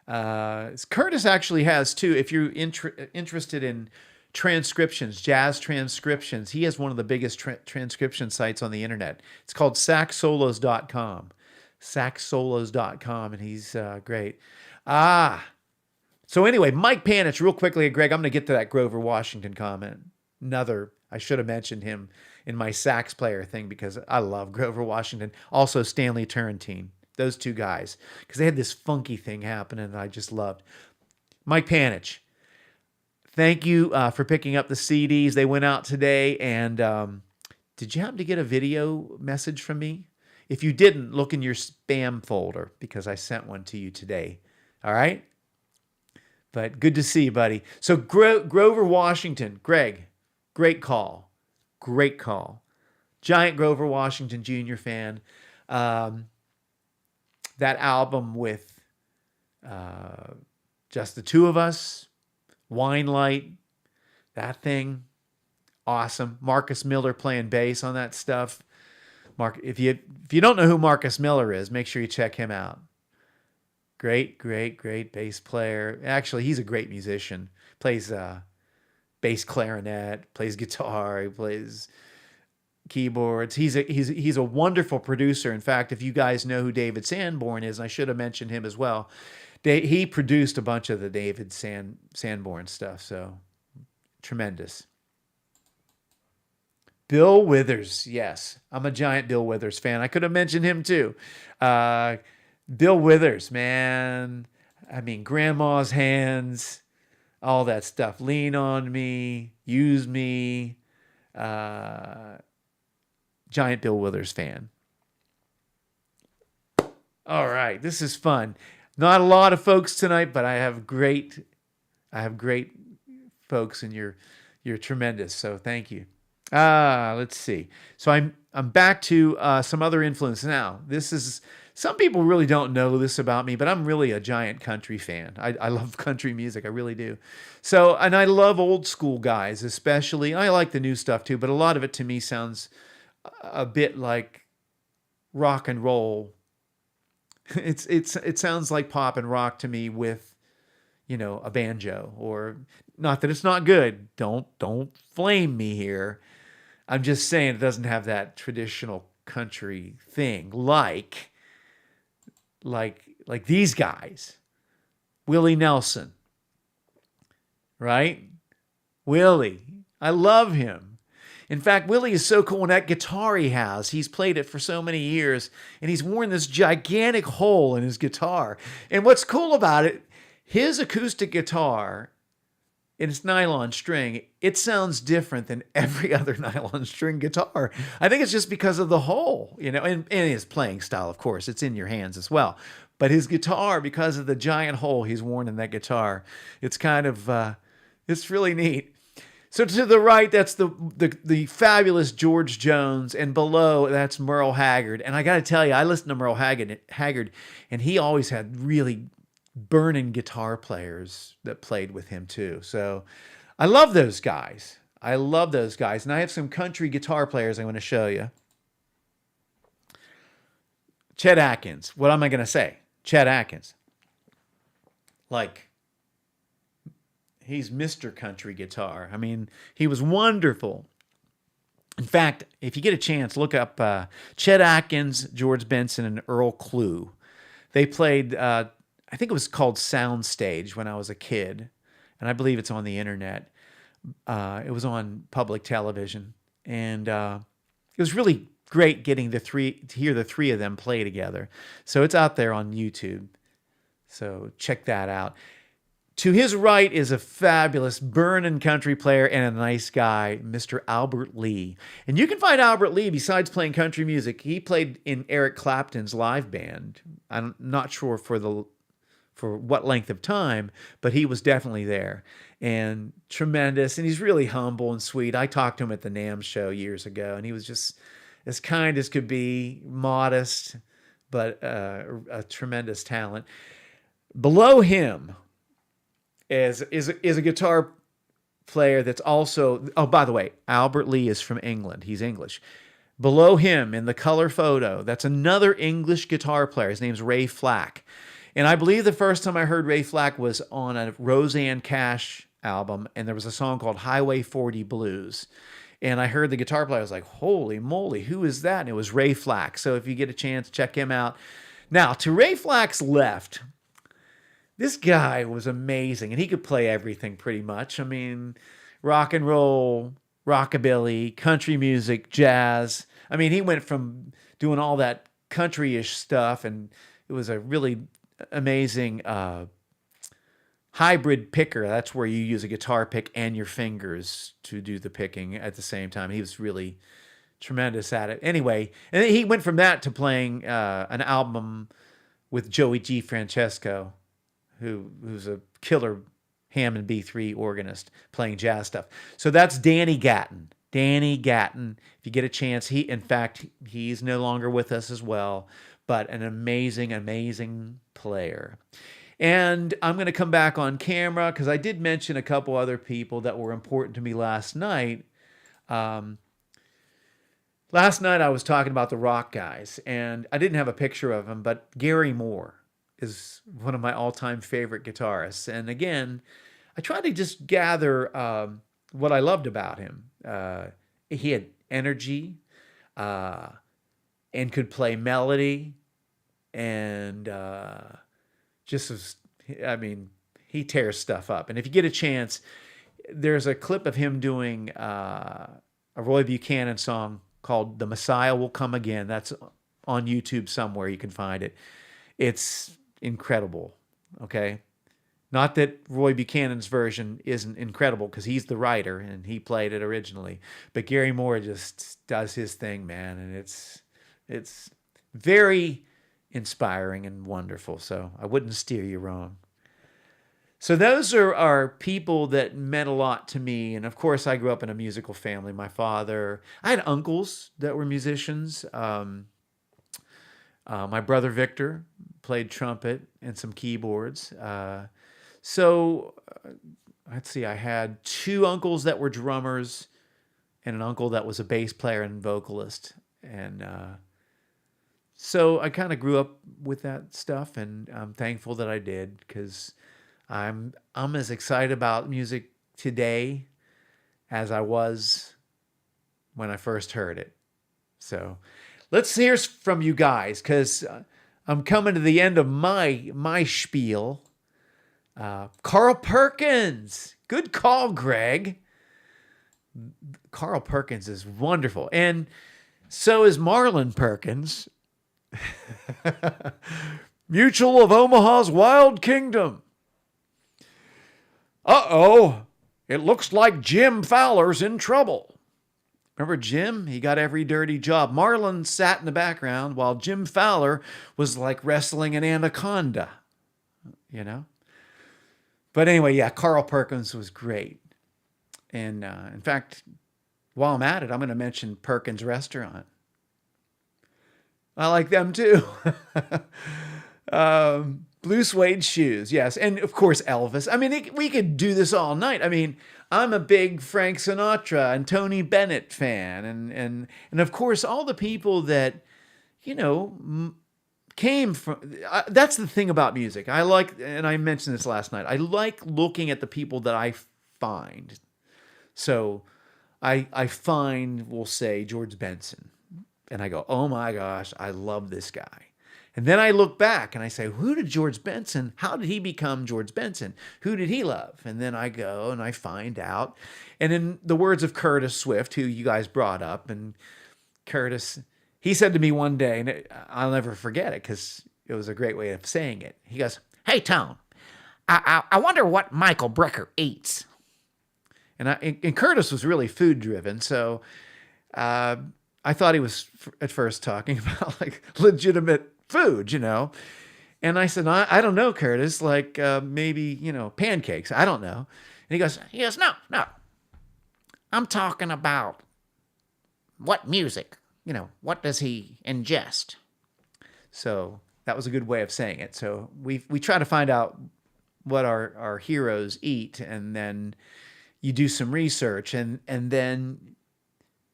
Curtis actually has too, if you're interested in transcriptions, jazz transcriptions, he has one of the biggest transcription sites on the internet. It's called saxsolos.com. Saxsolos.com, and he's great. So anyway, Mike Panich, real quickly, Greg, I'm going to get to that Grover Washington comment. I should have mentioned him in my sax player thing because I love Grover Washington. Also Stanley Turrentine. Those two guys, because they had this funky thing happening that I just loved. Mike Panich, thank you for picking up the CDs. They went out today, and did you happen to get a video message from me? If you didn't, look in your spam folder because I sent one to you today. All right? But good to see you, buddy. So Grover Washington, Greg, great call. Great call. Giant Grover Washington Jr. fan. That album with just the two of us, Wine Light, that thing, awesome. Marcus Miller playing bass on that stuff. If you don't know who Marcus Miller is, make sure you check him out. Great bass player. Actually, he's a great musician. Plays bass clarinet, plays guitar, he plays keyboards. He's a wonderful producer. In fact, if you guys know who David Sanborn is, I should have mentioned him as well. He produced a bunch of the David Sanborn stuff, so tremendous. Bill Withers, yes. I'm a giant Bill Withers fan. I could have mentioned him too. Bill Withers, man. I mean, Grandma's Hands, all that stuff. Lean on Me, Use Me. Giant Bill Withers fan. All right, this is fun. Not a lot of folks tonight, but I have great folks, and you're tremendous. So thank you. Let's see. So I'm back to some other influence now. This is, some people really don't know this about me, but I'm really a giant country fan. I love country music. I really do. So, and I love old school guys, especially. I like the new stuff too, but a lot of it to me sounds a bit like rock and roll. It sounds like pop and rock to me with, a banjo. Or not that it's not good. Don't flame me here. I'm just saying it doesn't have that traditional country thing like these guys. Willie Nelson, right? Willie, I love him. In fact, Willie is so cool. And that guitar he has, he's played it for so many years, and he's worn this gigantic hole in his guitar. And what's cool about it, his acoustic guitar, and it's nylon string, it sounds different than every other nylon string guitar. I think it's just because of the hole, and his playing style, of course. It's in your hands as well. But his guitar, because of the giant hole he's worn in that guitar, it's kind of, it's really neat. So to the right, that's the fabulous George Jones, and below, that's Merle Haggard. And I got to tell you, I listened to Merle Haggard, and he always had really burning guitar players that played with him too. So I love those guys. And I have some country guitar players I want to show you. Chet Atkins. What am I going to say? Chet Atkins. He's Mr. Country Guitar. I mean, he was wonderful. In fact, if you get a chance, look up Chet Atkins, George Benson, and Earl Klugh. They played, I think it was called Soundstage when I was a kid, and I believe it's on the internet. It was on public television, and it was really great getting to hear the three of them play together. So it's out there on YouTube. So check that out. To his right is a fabulous burnin' country player and a nice guy, Mr. Albert Lee. And you can find Albert Lee, besides playing country music, he played in Eric Clapton's live band. I'm not sure for what length of time, but he was definitely there. And tremendous, and he's really humble and sweet. I talked to him at the NAMM show years ago, and he was just as kind as could be, modest, but a tremendous talent. Below him is a guitar player that's also, oh, by the way, Albert Lee is from England. He's English. Below him in the color photo, that's another English guitar player. His name's Ray Flack. And I believe the first time I heard Ray Flack was on a Roseanne Cash album, and there was a song called Highway 40 Blues. And I heard the guitar player. I was like, holy moly, who is that? And it was Ray Flack. So if you get a chance, check him out. Now, to Ray Flack's left, this guy was amazing, and he could play everything pretty much. I mean, rock and roll, rockabilly, country music, jazz. I mean, he went from doing all that country-ish stuff, and it was a really amazing hybrid picker. That's where you use a guitar pick and your fingers to do the picking at the same time. He was really tremendous at it. Anyway, and then he went from that to playing an album with Joey G. Francesco, who's a killer Hammond B3 organist playing jazz stuff. So that's Danny Gatton. Danny Gatton. If you get a chance, in fact, he's no longer with us as well, but an amazing, amazing player. And I'm going to come back on camera because I did mention a couple other people that were important to me last night. Last night I was talking about the rock guys, and I didn't have a picture of him, but Gary Moore is one of my all-time favorite guitarists. And again, I tried to just gather what I loved about him. He had energy and could play melody, and he tears stuff up. And if you get a chance, there's a clip of him doing a Roy Buchanan song called The Messiah Will Come Again. That's on YouTube somewhere. You can find it. It's incredible, okay? Not that Roy Buchanan's version isn't incredible, because he's the writer and he played it originally. But Gary Moore just does his thing, man, and it's very inspiring and wonderful. So I wouldn't steer you wrong. So those are people that meant a lot to me. And of course, I grew up in a musical family. My father, I had uncles that were musicians. My brother Victor played trumpet and some keyboards. Let's see, I had two uncles that were drummers and an uncle that was a bass player and vocalist. And so I kind of grew up with that stuff, and I'm thankful that I did, because I'm as excited about music today as I was when I first heard it. So let's hear from you guys, because I'm coming to the end of my spiel. Carl Perkins. Good call, Greg. Carl Perkins is wonderful. And so is Marlon Perkins. Mutual of Omaha's Wild Kingdom. Uh-oh. It looks like Jim Fowler's in trouble. Remember Jim? He got every dirty job. Marlon sat in the background while Jim Fowler was like wrestling an anaconda. You know? But anyway, yeah, Carl Perkins was great. And in fact, while I'm at it, I'm going to mention Perkins Restaurant. I like them too. Blue suede shoes, yes. And of course, Elvis. I mean, we could do this all night. I mean, I'm a big Frank Sinatra and Tony Bennett fan. And of course, all the people that, came from... that's the thing about music. I like, and I mentioned this last night, I like looking at the people that I find. So I find, we'll say, George Benson. And I go, oh my gosh, I love this guy. And then I look back and I say, who did George Benson, how did he become George Benson? Who did he love? And then I go and I find out. And in the words of Curtis Swift, who you guys brought up, and Curtis, he said to me one day, and I'll never forget it because it was a great way of saying it. He goes, "Hey, Tone, I wonder what Michael Brecker eats." And Curtis was really food driven, so I thought he was at first talking about like legitimate food, And I said, I don't know, Curtis, like maybe, pancakes. I don't know. And he goes, no. I'm talking about what music, what does he ingest? So that was a good way of saying it. So we try to find out what our heroes eat, and then you do some research, and then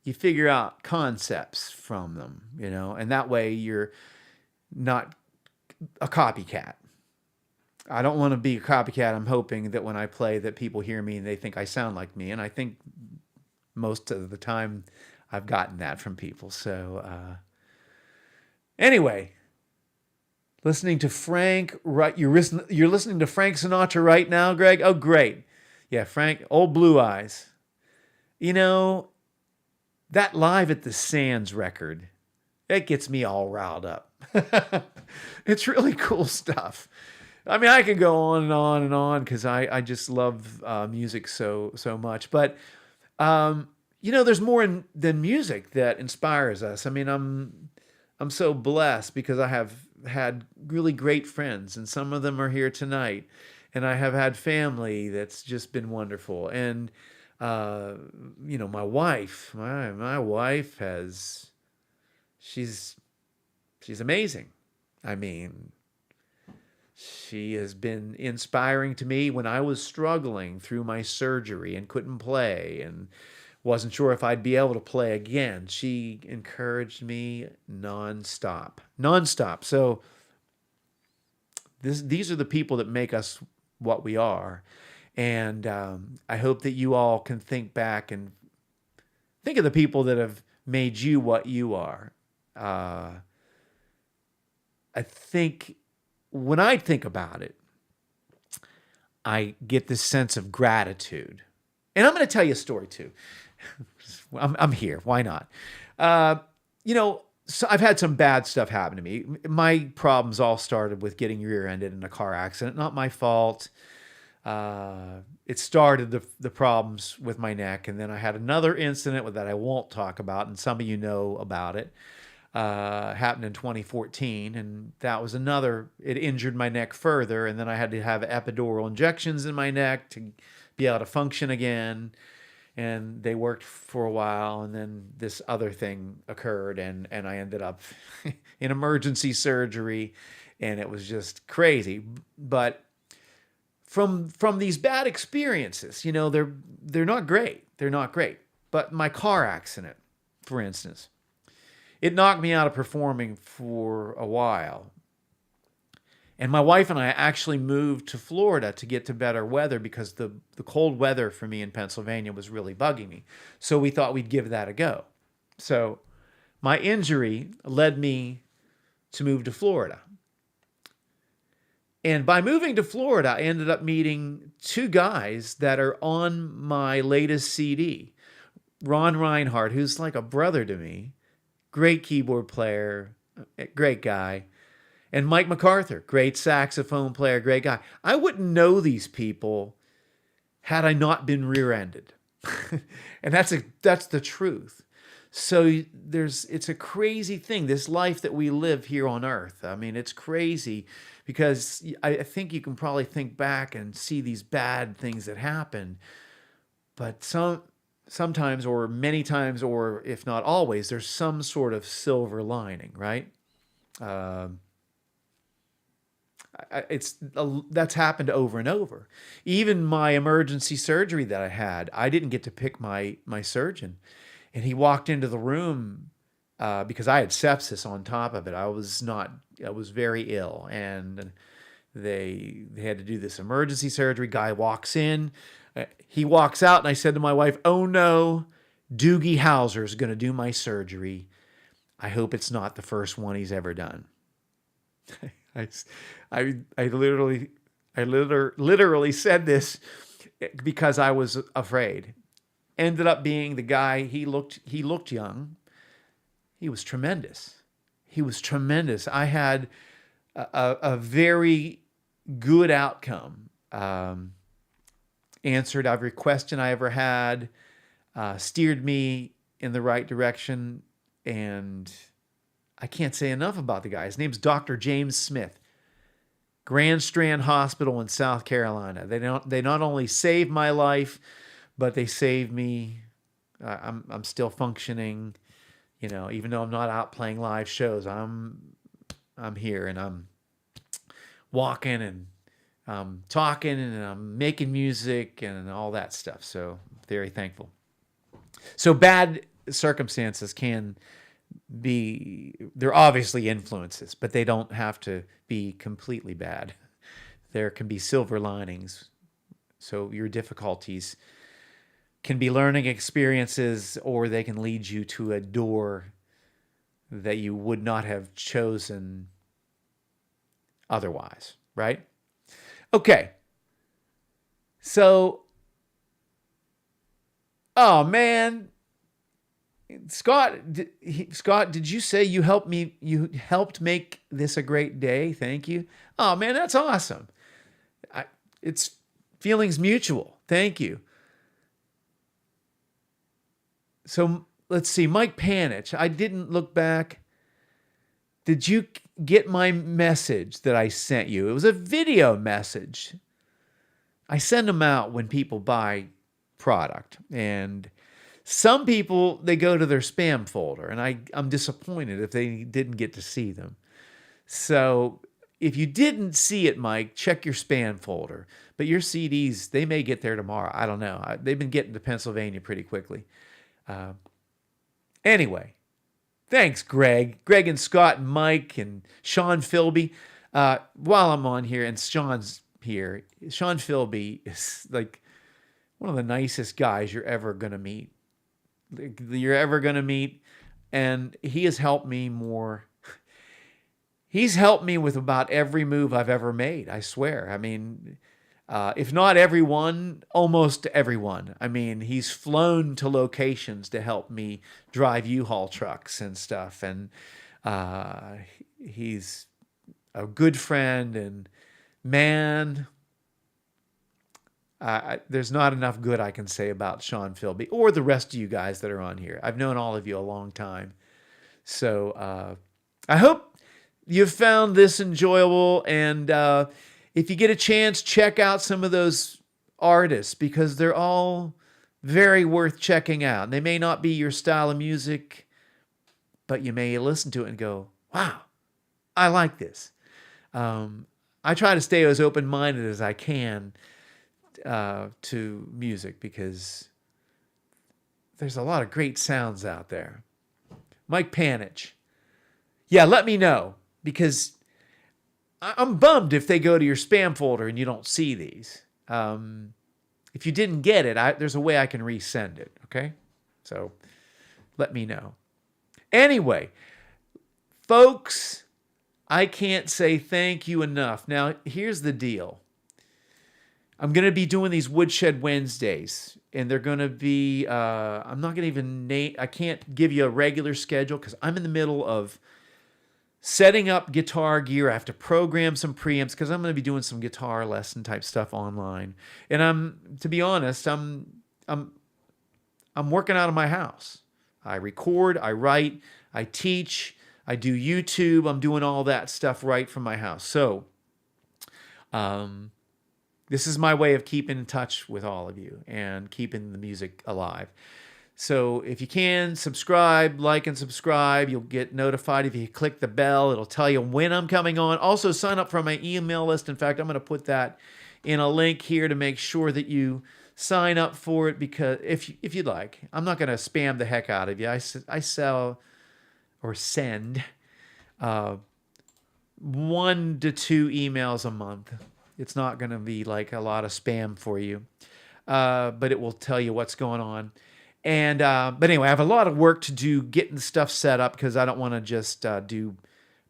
you figure out concepts from them, and that way you're not a copycat. I don't want to be a copycat. I'm hoping that when I play that people hear me and they think I sound like me, and I think most of the time I've gotten that from people. So anyway, listening to Frank, right? You're listening to Frank Sinatra right now, Greg? Oh, great. Yeah, Frank, Old Blue Eyes. That Live at the Sands record, it gets me all riled up. It's really cool stuff. I mean, I can go on and on and on because I just love music so much. But, there's more than music that inspires us. I mean, I'm so blessed because I have had really great friends, and some of them are here tonight. And I have had family that's just been wonderful. And, my wife, my wife she's amazing. I mean, she has been inspiring to me when I was struggling through my surgery and couldn't play and wasn't sure if I'd be able to play again. She encouraged me nonstop. So these are the people that make us what we are. And I hope that you all can think back and think of the people that have made you what you are. I think when I think about it, I get this sense of gratitude. And I'm going to tell you a story too. I'm here. Why not? So I've had some bad stuff happen to me. My problems all started with getting rear-ended in a car accident. Not my fault. It started the problems with my neck. And then I had another incident that I won't talk about, and some of you know about it. Happened in 2014, and that was it injured my neck further, and then I had to have epidural injections in my neck to be able to function again, and they worked for a while, and then this other thing occurred, and I ended up in emergency surgery, and it was just crazy. But from these bad experiences, they're not great. They're not great. But my car accident, for instance, it knocked me out of performing for a while. And my wife and I actually moved to Florida to get to better weather because the cold weather for me in Pennsylvania was really bugging me. So we thought we'd give that a go. So my injury led me to move to Florida. And by moving to Florida, I ended up meeting two guys that are on my latest CD. Ron Reinhardt, who's like a brother to me, great keyboard player, great guy. And Mike MacArthur, great saxophone player, great guy. I wouldn't know these people had I not been rear-ended. And that's the truth. So it's a crazy thing, this life that we live here on earth. I mean, it's crazy because I think you can probably think back and see these bad things that happen. But sometimes, or many times, or if not always, there's some sort of silver lining, right? That's happened over and over. Even my emergency surgery that I had, I didn't get to pick my surgeon, and he walked into the room because I had sepsis on top of it. I was very ill, and they had to do this emergency surgery. Guy walks in, he walks out, and I said to my wife, "Oh no, Doogie Howser is going to do my surgery. I hope it's not the first one he's ever done. I, literally said this because I was afraid. Ended up being the guy. He looked young. He was tremendous. He was tremendous. I had a very good outcome. Answered every question I ever had. Steered me in the right direction, and I can't say enough about the guy. His name's Dr. James Smith, Grand Strand Hospital in South Carolina. They not only saved my life, but they saved me. I'm still functioning, even though I'm not out playing live shows. I'm here, and I'm walking, and I'm talking, and I'm making music and all that stuff. So very thankful. So bad circumstances they're obviously influences, but they don't have to be completely bad. There can be silver linings. So your difficulties can be learning experiences, or they can lead you to a door that you would not have chosen otherwise, right? Okay. So, oh man, Scott, did you say you helped make this a great day? Thank you. Oh man, that's awesome. It's feelings mutual. Thank you. So let's see, Mike Panich, I didn't look back. Did you get my message that I sent you? It was a video message. I send them out when people buy product, and some people, they go to their spam folder, and I'm disappointed if they didn't get to see them. So if you didn't see it, Mike, check your spam folder. But your CDs, they may get there tomorrow. I don't know. They've been getting to Pennsylvania pretty quickly. Anyway, thanks, Greg. Greg and Scott and Mike and Sean Philby. While I'm on here and Sean's here, Sean Philby is like one of the nicest guys you're ever going to meet. And he has helped me more. He's helped me with about every move I've ever made, I swear. I mean, if not everyone, almost everyone. I mean, he's flown to locations to help me drive U-Haul trucks and stuff. And he's a good friend. And man, there's not enough good I can say about Sean Philby or the rest of you guys that are on here. I've known all of you a long time. So I hope you've found this enjoyable. And if you get a chance, check out some of those artists, because they're all very worth checking out. They may not be your style of music, but you may listen to it and go, wow, I like this. I try to stay as open-minded as I can to music, because there's a lot of great sounds out there. Mike Panich. Yeah, let me know, because I'm bummed if they go to your spam folder and you don't see these. If you didn't get it, there's a way I can resend it, okay? So let me know. Anyway, folks, I can't say thank you enough. Now, here's the deal. I'm going to be doing these Woodshed Wednesdays, and they're going to be, I'm not going to even name, I can't give you a regular schedule because I'm in the middle of setting up guitar gear. I have to program some preamps because I'm going to be doing some guitar lesson type stuff online. And to be honest, I'm working out of my house. I record, I write, I teach, I do YouTube. I'm doing all that stuff right from my house. So, this is my way of keeping in touch with all of you and keeping the music alive. So if you can, subscribe, like and subscribe. You'll get notified if you click the bell. It'll tell you when I'm coming on. Also, sign up for my email list. In fact, I'm going to put that in a link here to make sure that you sign up for it, because if you'd like. I'm not going to spam the heck out of you. I sell or send 1 to 2 emails a month. It's not going to be like a lot of spam for you, but it will tell you what's going on. And but anyway, I have a lot of work to do getting the stuff set up because I don't want to just do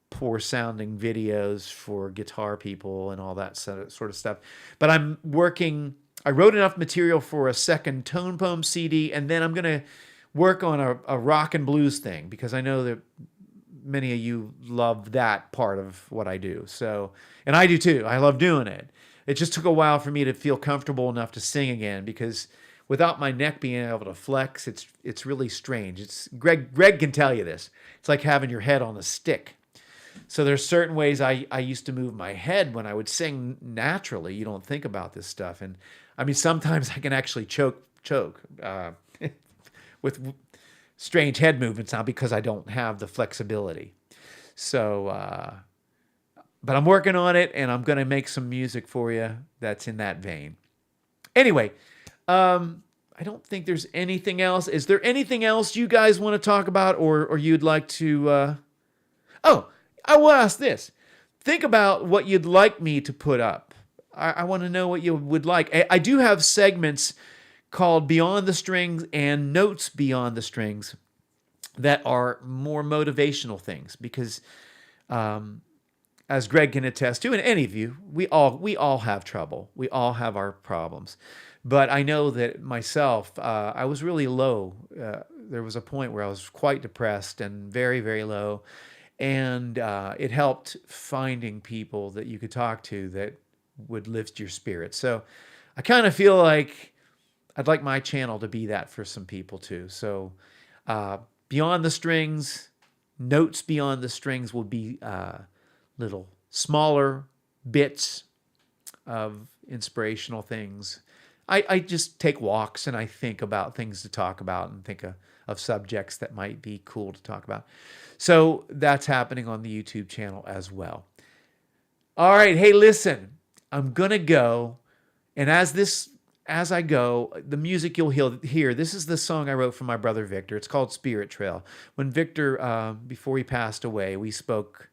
poor sounding videos for guitar people and all that sort of stuff. But I'm working. I wrote enough material for a second Tone Poem CD, and then I'm gonna work on a rock and blues thing because I know that many of you love that part of what I do. So, and I do too. I love doing it. It just took a while for me to feel comfortable enough to sing again because without my neck being able to flex, it's really strange. It's Greg can tell you this. It's like having your head on a stick. So there's certain ways I used to move my head when I would sing naturally. You don't think about this stuff, and I mean sometimes I can actually choke with strange head movements now because I don't have the flexibility. So, but I'm working on it, and I'm gonna make some music for you that's in that vein. Anyway, I don't think there's anything else. Is there anything else you guys want to talk about, or you'd like to? Oh, I will ask this. Think about what you'd like me to put up. I want to know what you would like. I do have segments called Beyond the Strings and Notes Beyond the Strings that are more motivational things because, as Greg can attest to, and any of you, we all have trouble. We all have our problems. But I know that myself, I was really low. There was a point where I was quite depressed and very, very low. And it helped finding people that you could talk to that would lift your spirits. So I kind of feel like I'd like my channel to be that for some people too. So Beyond the Strings, Notes Beyond the Strings will be little smaller bits of inspirational things. I just take walks and I think about things to talk about and think of subjects that might be cool to talk about. So that's happening on the YouTube channel as well. All right, hey, listen, I'm gonna go, and as I go, the music you'll hear, this is the song I wrote for my brother Victor. It's called Spirit Trail. When Victor, before he passed away, we spoke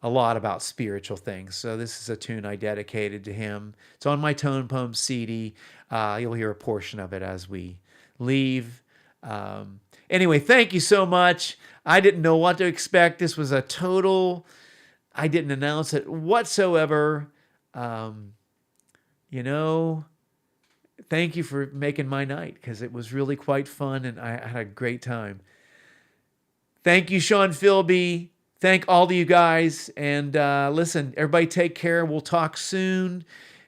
a lot about spiritual things. So this is a tune I dedicated to him. It's on my Tone Poem CD. You'll hear a portion of it as we leave. Anyway, thank you so much. I didn't know what to expect. This was a total, I didn't announce it whatsoever. You know, thank you for making my night because it was really quite fun and I had a great time. Thank you, Sean Philby. Thank all of you guys. And listen, everybody take care. We'll talk soon.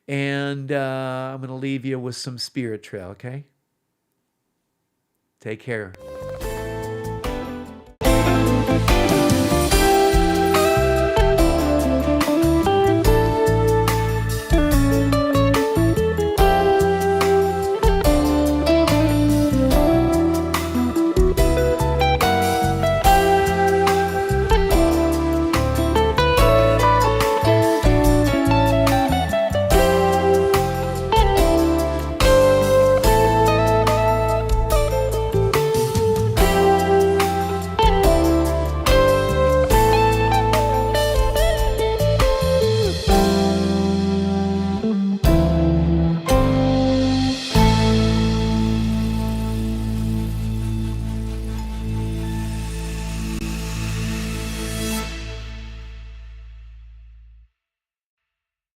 And I'm going to leave you with some Spirit Trail, okay? Take care.